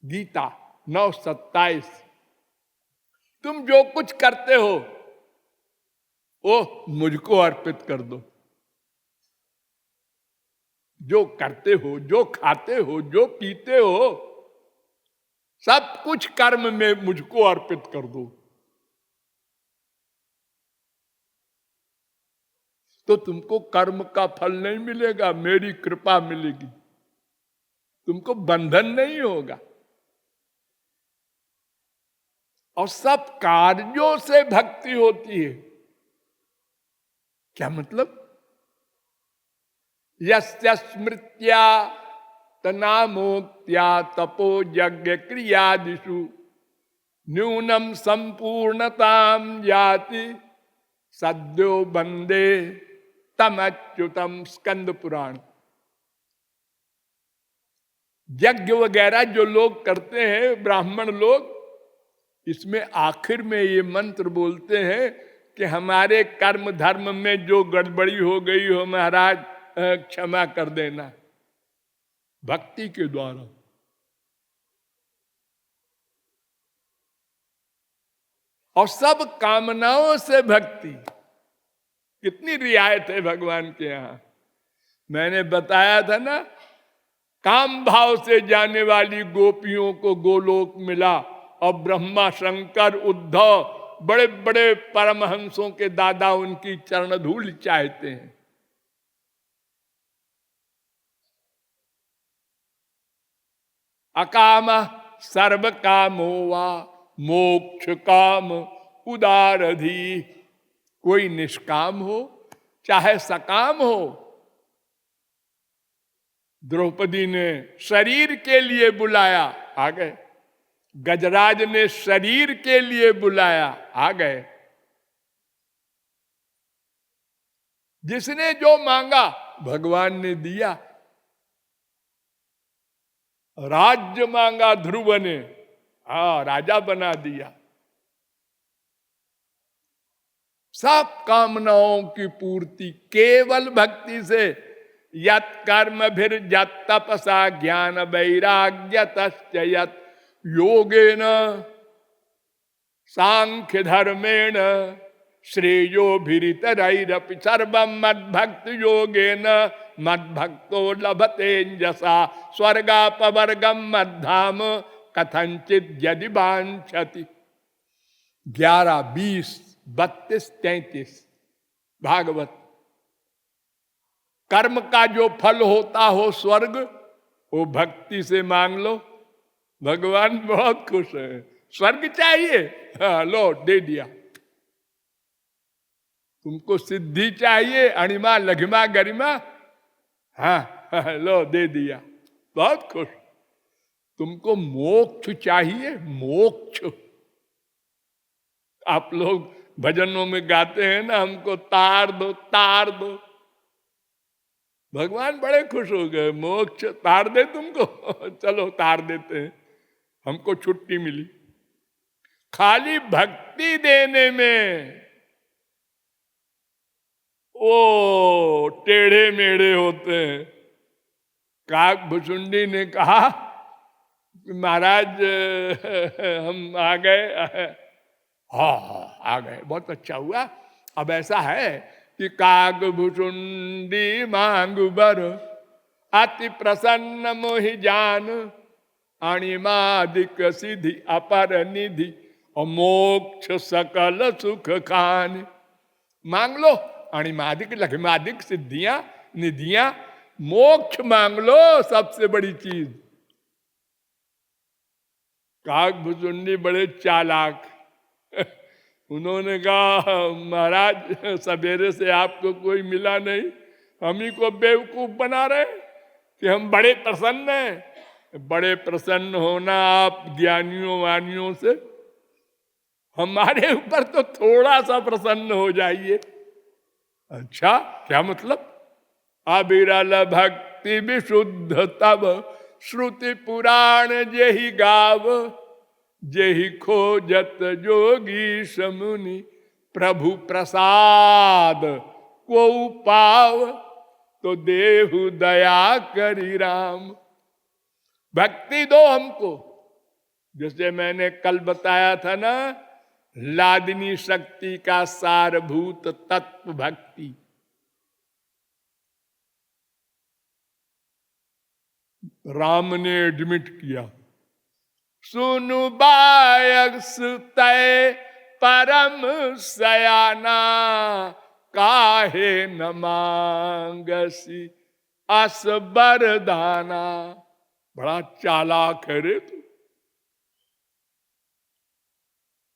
गीता 9:27। तुम जो कुछ करते हो वो मुझको अर्पित कर दो। जो करते हो, जो खाते हो, जो पीते हो, सब कुछ कर्म में मुझको अर्पित कर दो, तो तुमको कर्म का फल नहीं मिलेगा, मेरी कृपा मिलेगी, तुमको बंधन नहीं होगा। और सब कार्यों से भक्ति होती है। क्या मतलब? यस्य स्मृत्या तनामोक्त्या तपो यज्ञ क्रियादिषु न्यूनम संपूर्णताम याति सद्यो बंदे तमच्युतम। स्कंद पुराण। यज्ञ वगैरह जो लोग करते हैं, ब्राह्मण लोग, इसमें आखिर में ये मंत्र बोलते हैं कि हमारे कर्म धर्म में जो गड़बड़ी हो गई हो महाराज, क्षमा कर देना, भक्ति के द्वारा। और सब कामनाओं से भक्ति। कितनी रियायत है भगवान के यहां। मैंने बताया था ना, काम भाव से जाने वाली गोपियों को गोलोक मिला, और ब्रह्मा शंकर उद्धव बड़े बड़े परमहंसों के दादा उनकी चरण धूल चाहते हैं। अकाम सर्व कामो वा मोक्ष काम उदारधी। कोई निष्काम हो चाहे सकाम हो। द्रौपदी ने शरीर के लिए बुलाया, आ गए। गजराज ने शरीर के लिए बुलाया, आ गए। जिसने जो मांगा भगवान ने दिया। राज्य मांगा ध्रुव ने, राजा बना दिया। सब कामनाओं की पूर्ति केवल भक्ति से। यत् कर्म फिर यत् तपसा ज्ञान वैराग्य तस्य यत् योगेन सांख्य धर्मेण श्रेयोभिरितरैरपि सर्वं मद्भक्त योगेन मद्भक्तो लभतेजसा स्वर्गापवर्गम मद्धाम कथंचित यदि वांछति। 11, 20, 32, 33 भागवत। कर्म का जो फल होता हो स्वर्ग, वो भक्ति से मांग लो, भगवान बहुत खुश है। स्वर्ग चाहिए, हाँ लो दे दिया। तुमको सिद्धि चाहिए, अणिमा लघिमा गरिमा, हाँ लो दे दिया, बहुत खुश। तुमको मोक्ष चाहिए, मोक्ष। आप लोग भजनों में गाते हैं ना, हमको तार दो तार दो। भगवान बड़े खुश हो गए, मोक्ष तार दे तुमको, चलो तार देते हैं, हमको छुट्टी मिली। खाली भक्ति देने में ओ टेढ़े मेढ़े होते हैं। काक भुसुंडी ने कहा महाराज हम आ गए। हाँ आ गए, बहुत अच्छा हुआ। अब ऐसा है कि काग भुसुंडी मांग बर अति प्रसन्न मोहि जान अणिमादिक सिद्धि अपर निधि और मोक्ष सकल सुख खान। मांग लो अणिमादिक लघिमादिक सिद्धियां निधियां, मोक्ष मांग लो, सबसे बड़ी चीज। काग भुसुंडी बड़े चालाक, उन्होंने कहा महाराज सवेरे से आपको कोई मिला नहीं, हम ही को बेवकूफ बना रहे कि हम बड़े प्रसन्न हैं। बड़े प्रसन्न होना आप ज्ञानियों वानियों से, हमारे ऊपर तो थोड़ा सा प्रसन्न हो जाइए। अच्छा क्या मतलब? अविरल भक्ति विशुद्ध तब श्रुति पुराण जेहि गाव जेहि खोजत जोगी समुनि प्रभु प्रसाद को पाव तो देहु दया करी राम। भक्ति दो हमको, जैसे मैंने कल बताया था ना, लादिनी शक्ति का सारभूत तत्व भक्ति। राम ने एडमिट किया, सुनु बायस तय परम सयाना काहे न मांगसी अस बरदाना। बड़ा चालाक है रे तू।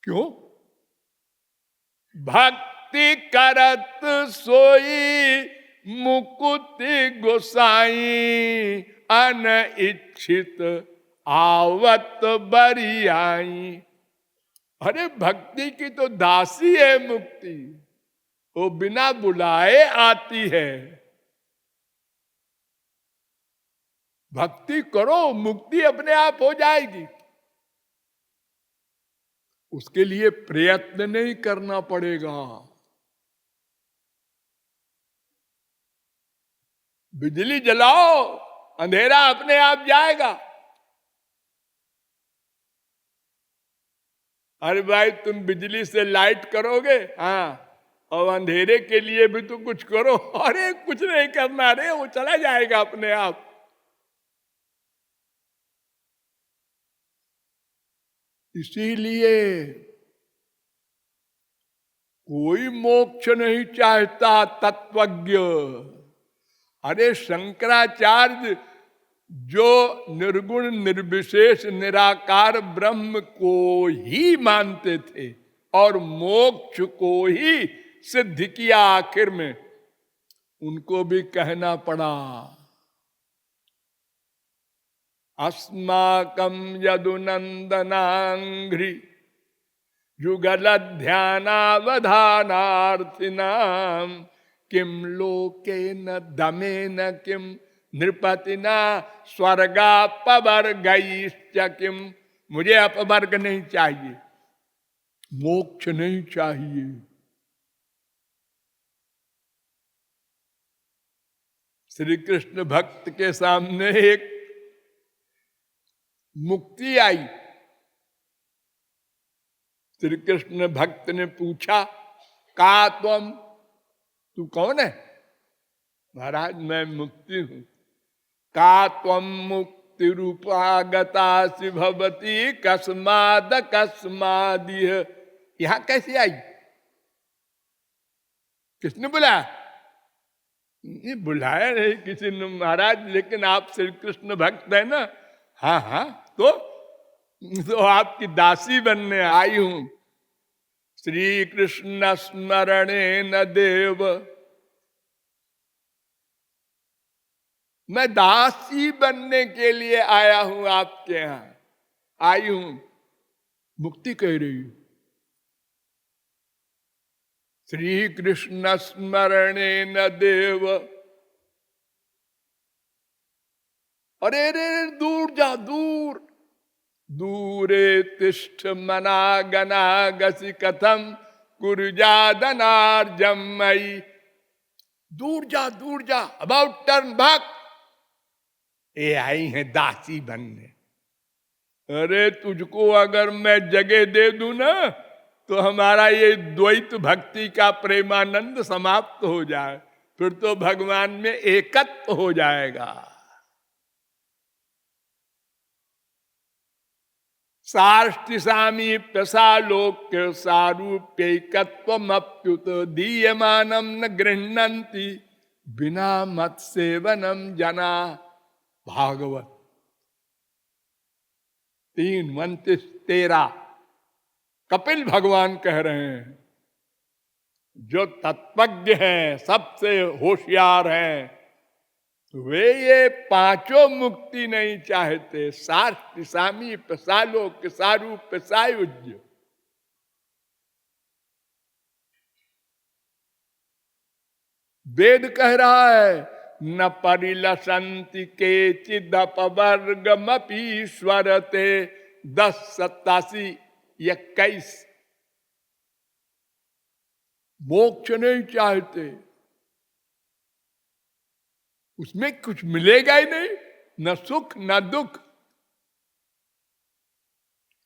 क्यों? भक्ति करत सोई मुकुति गोसाई अनइच्छित आवत बरी आई। अरे भक्ति की तो दासी है मुक्ति, वो बिना बुलाए आती है। भक्ति करो, मुक्ति अपने आप हो जाएगी। उसके लिए प्रयत्न नहीं करना पड़ेगा। बिजली जलाओ, अंधेरा अपने आप जाएगा। अरे भाई तुम बिजली से लाइट करोगे, हाँ, और अंधेरे के लिए भी तो कुछ करो। अरे कुछ नहीं करना रे, वो चला जाएगा अपने आप। इसीलिए कोई मोक्ष नहीं चाहता तत्वज्ञ। अरे शंकराचार्य जो निर्गुण निर्विशेष निराकार ब्रह्म को ही मानते थे और मोक्ष को ही सिद्ध किया आखिर में, उनको भी कहना पड़ा अस्माकं यदुनंदनांघ्रि युगल ध्यानावधानार्थिनाम किम लोके न दमे न किम नृपतिना स्वर्गापवर्गैश्च किम। मुझे अपवर्ग नहीं चाहिए, मोक्ष नहीं चाहिए। श्री कृष्ण भक्त के सामने एक मुक्ति आई। श्री कृष्ण भक्त ने पूछा का त्वम, तू कौन है? महाराज मैं मुक्ति हूं। का त्वम मुक्ति रूपागतासि भवती कस्माद कस्मादिह, यहां कैसे आई? किसने बुलाया? ये बुलाया नहीं किसी ने महाराज, लेकिन आप श्री कृष्ण भक्त है ना। हाँ हाँ, तो आपकी दासी बनने आई हूं। श्री कृष्ण स्मरणे न देव, मैं दासी बनने के लिए आया हूं आपके यहां, आई हूं। मुक्ति कह रही हूं। श्री कृष्ण स्मरणे न देव, अरे रे दूर जा, दूर दूरे तिष्ठ मनागना गसी कथम कुरुजादनार्जम मई, दूर जा, दूर जा, अबाउट टर्न बैक। ये आई है दासी बनने। अरे तुझको अगर मैं जगह दे दूं ना, तो हमारा ये द्वैत भक्ति का प्रेमानंद समाप्त हो जाए, फिर तो भगवान में एकत्व हो जाएगा। सार्ष्टिसामीप्य सालोक्य सारूप्यैकत्वमप्युत दीयमानम न गृह्णन्ति बिना मत सेवनम जना। भागवत 3:29-13 कपिल भगवान कह रहे हैं, जो तत्वज्ञ हैं, सबसे होशियार हैं, वे ये पांचों मुक्ति नहीं चाहते। सार्थ सामीप्य सालोक्य सारूप्य सायुज्य। वेद कह रहा है न परिलसंति के चिदपवर्गमपीश्वरते 10:87-21 मोक्ष नहीं चाहते, उसमें कुछ मिलेगा ही नहीं, न सुख न दुख,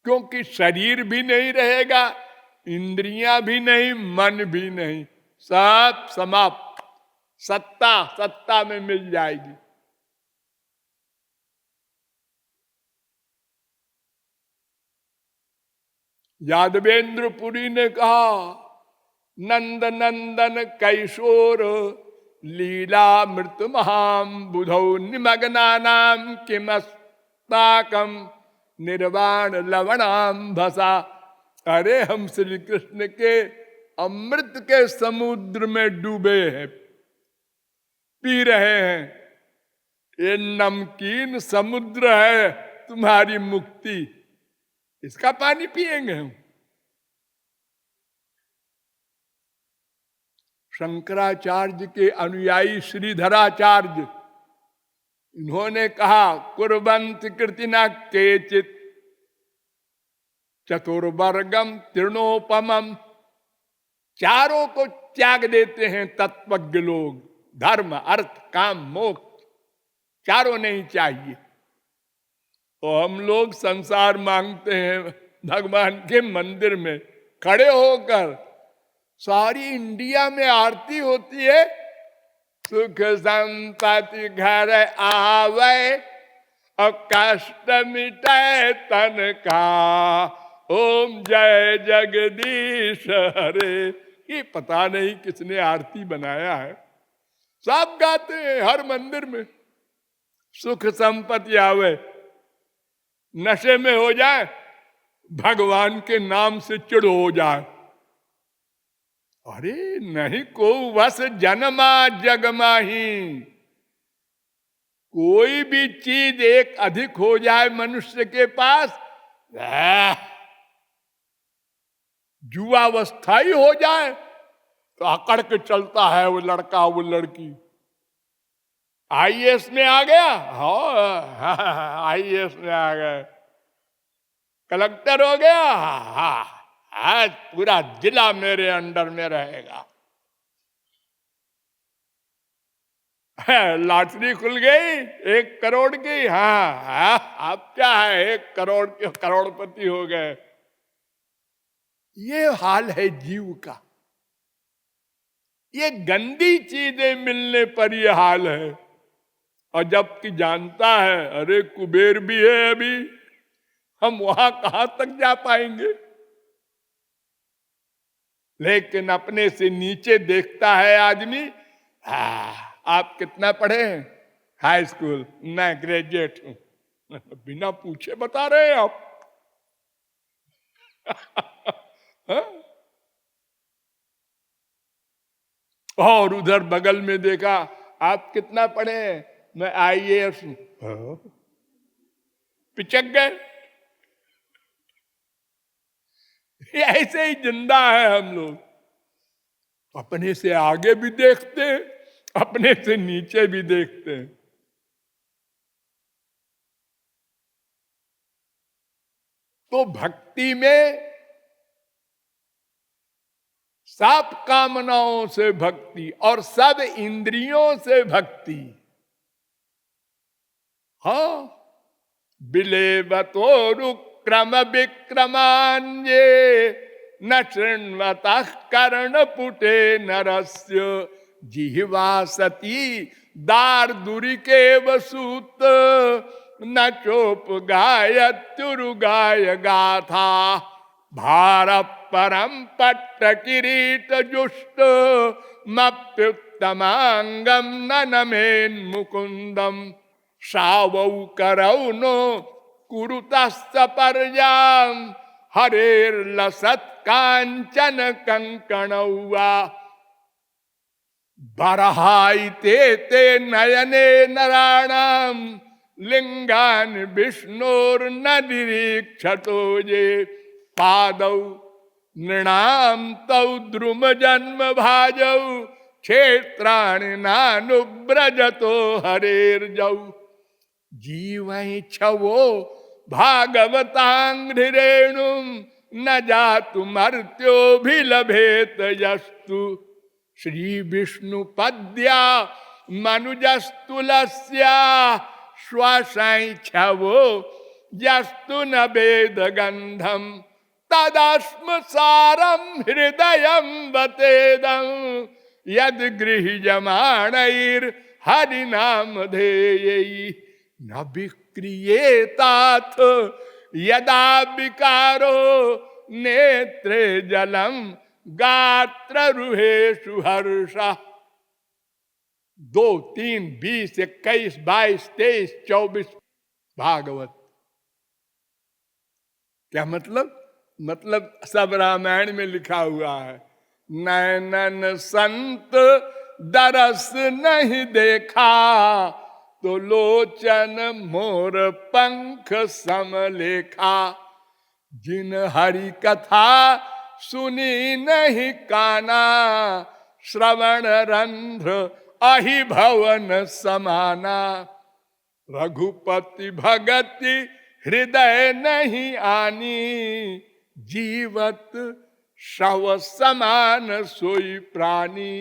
क्योंकि शरीर भी नहीं रहेगा, इंद्रियां भी नहीं, मन भी नहीं, सब समाप्त। सत्ता में मिल जाएगी। यादवेंद्र पुरी ने कहा, नंद नंदन कैशोर लीला मृत महाम बुधौ निमग्ना नाम किमस्ताकम निर्वाण लवणाम भसा। अरे हम श्री कृष्ण के अमृत के समुद्र में डूबे हैं, पी रहे हैं। ये नमकीन समुद्र है तुम्हारी मुक्ति, इसका पानी पिएंगे हम। शंकराचार्य के अनुयायी श्रीधराचार्य, इन्होंने कहा कुर्वन्त कृतिना केचित चतुर्वर्गम तृणोपमम, चारों को त्याग देते हैं तत्वज्ञ लोग। धर्म अर्थ काम मोक्ष चारों नहीं चाहिए। तो हम लोग संसार मांगते हैं भगवान के मंदिर में खड़े होकर। सारी इंडिया में आरती होती है, सुख संपत्ति घर आवे और कष्ट मिटाए तन का, ओम जय जगदीश हरे। ये पता नहीं किसने आरती बनाया है, सब गाते हैं हर मंदिर में। सुख संपत्ति आवे, नशे में हो जाए, भगवान के नाम से चिढ़ हो जाए। अरे नहीं को बस जन्मा जगमाही, कोई भी चीज एक अधिक हो जाए मनुष्य के पास, जुआवस्था ही हो जाए तो अकड़ के चलता है वो लड़का वो लड़की। आईएएस में आ गया, हाँ आईएएस में आ गए, कलेक्टर हो गया, हाँ आज पूरा जिला मेरे अंडर में रहेगा। लॉटरी खुल गई 1 करोड़ की, हाँ आप क्या है 1 करोड़ के करोड़पति हो गए। ये हाल है जीव का। ये गंदी चीजें मिलने पर ये हाल है। और जबकि जानता है अरे कुबेर भी है, अभी हम वहां कहां तक जा पाएंगे, लेकिन अपने से नीचे देखता है आदमी। आप कितना पढ़े हैं? High school. मैं ग्रेजुएट हूं। बिना पूछे बता रहे हैं आप। हाँ? और उधर बगल में देखा, आप कितना पढ़े हैं? मैं IAS हूं। हाँ? पिचक गए। ऐसे ही जिंदा है हम लोग, अपने से आगे भी देखते हैं, अपने से नीचे भी देखते हैं। तो भक्ति में सब कामनाओं से भक्ति और सब इंद्रियों से भक्ति। हाँ, बिलेवतो रुक्रम विक्रमान्ये न शृण्वतः कर्णपुटे नरस्य जिह्वा सती दार्दुरिके वसूत न चोप गायत्युरुगाय गाथा भार परम पट्ट किरीट जुष्ट मप्युत्तमांगम न नमेन मुकुंदम सावौ करौ नो कुरुतस्त पर्याम हरेर लसत कांचन कंकणौवा बरहाइते ते नयने नराणाम लिंगान विष्णोर न निरीक्षतो ये पादौ नृणाम तौ द्रुम जन्म भाजौ क्षेत्राणि नानुव्रजतो हरेर्जौ जीवै छवो भागवतांघ्रिरेणु न जातु मर्त्योभिलभेत यस्तु श्री विष्णु पद्या मनुजस्तुलस्या श्वासाई छवो यस्तु न वेद गंधम तदस्म सारम हृदयम बतेदम यद गृह्यमाणैर हरिनाम ध्येयै न विक्रियेताथ यदा विकारो नेत्रे जलम गात्र रुहेषु हर्षः। 2, 3, 20, 21, 22, 23, 24 भागवत। क्या मतलब? मतलब सब रामायण में लिखा हुआ है। नैनन संत दरस नहीं देखा तो लोचन मोर पंख समलेखा जिन हरि कथा सुनी नहीं काना श्रवण रंध्र अहि भवन समाना रघुपति भगति हृदय नहीं आनी जीवत शव समान सोई प्राणी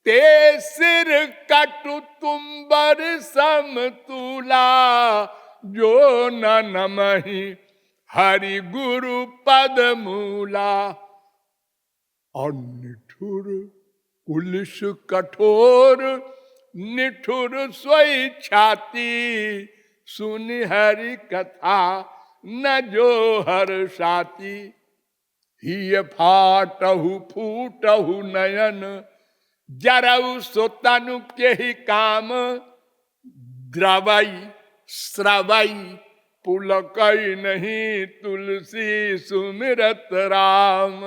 ते सिर कटु तुम्बर समतुला जो न नमहि हरि गुरु पद मूला। और निठुर कुलिश कठोर निठुर सोई छाती सुनि हरि कथा न जो हर्षाति हिय फाटहु फूटहु नयन जरऊ सो तनु के ही काम द्रवई श्रवई पुलकई नहीं तुलसी सुमिरत राम।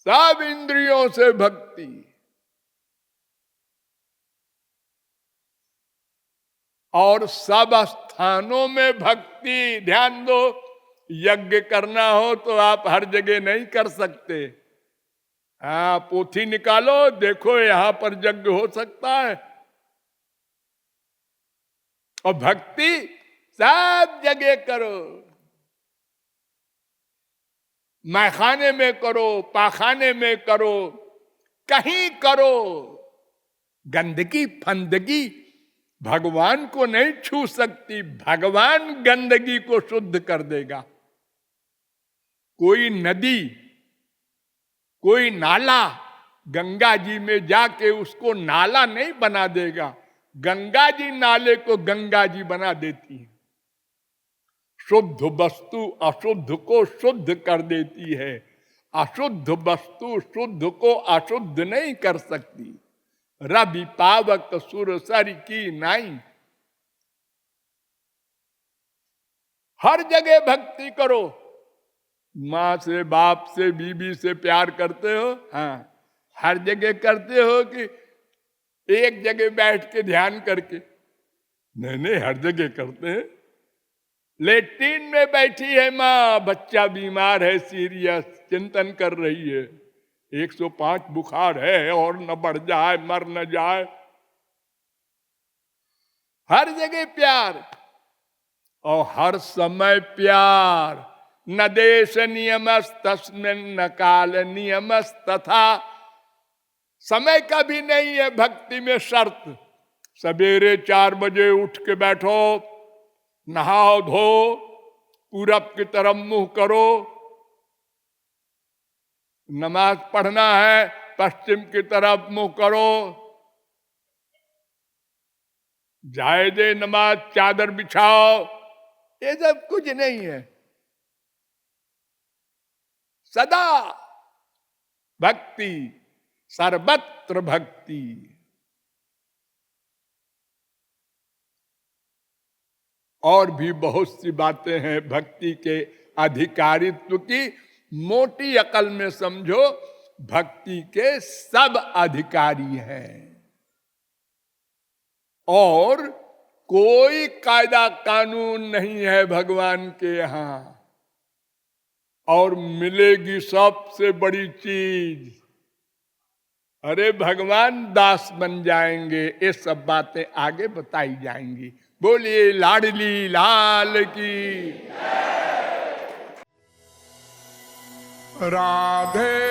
सब इंद्रियों से भक्ति और सब स्थानों में भक्ति। ध्यान दो, यज्ञ करना हो तो आप हर जगह नहीं कर सकते। हाँ, पोथी निकालो, देखो यहां पर यज्ञ हो सकता है। और भक्ति सब जगह करो, मैखाने में करो, पाखाने में करो, कहीं करो। गंदगी फंदगी भगवान को नहीं छू सकती, भगवान गंदगी को शुद्ध कर देगा। कोई नदी, कोई नाला गंगा जी में जाके उसको नाला नहीं बना देगा, गंगा जी नाले को गंगा जी बना देती है। शुद्ध वस्तु अशुद्ध को शुद्ध कर देती है, अशुद्ध वस्तु शुद्ध को अशुद्ध नहीं कर सकती। रवि पावक सुरसर की नाई। हर जगह भक्ति करो। माँ से, बाप से, बीबी से प्यार करते हो, हाँ, हर जगह करते हो कि एक जगह बैठ के ध्यान करके? नहीं, हर जगह करते हैं। लेट्रिन में बैठी है माँ, बच्चा बीमार है, सीरियस, चिंतन कर रही है, 105 बुखार है और न बढ़ जाए, मर न जाए। हर जगह प्यार और हर समय प्यार। न देश नियमस तस्मिन् न काल नियमस तथा। समय का भी नहीं है भक्ति में शर्त। सवेरे 4 बजे उठ के बैठो, नहाओ धो, पूरब की तरफ मुंह करो। नमाज पढ़ना है, पश्चिम की तरफ मुंह करो। जायदे नमाज, चादर बिछाओ, ये सब कुछ नहीं है। सदा भक्ति, सर्वत्र भक्ति। और भी बहुत सी बातें हैं भक्ति के अधिकारित्व की। मोटी अकल में समझो, भक्ति के सब अधिकारी हैं और कोई कायदा कानून नहीं है भगवान के यहां। और मिलेगी सबसे बड़ी चीज, अरे भगवान दास बन जाएंगे। ये सब बातें आगे बताई जाएंगी। बोलिए लाडली लाल की। राधे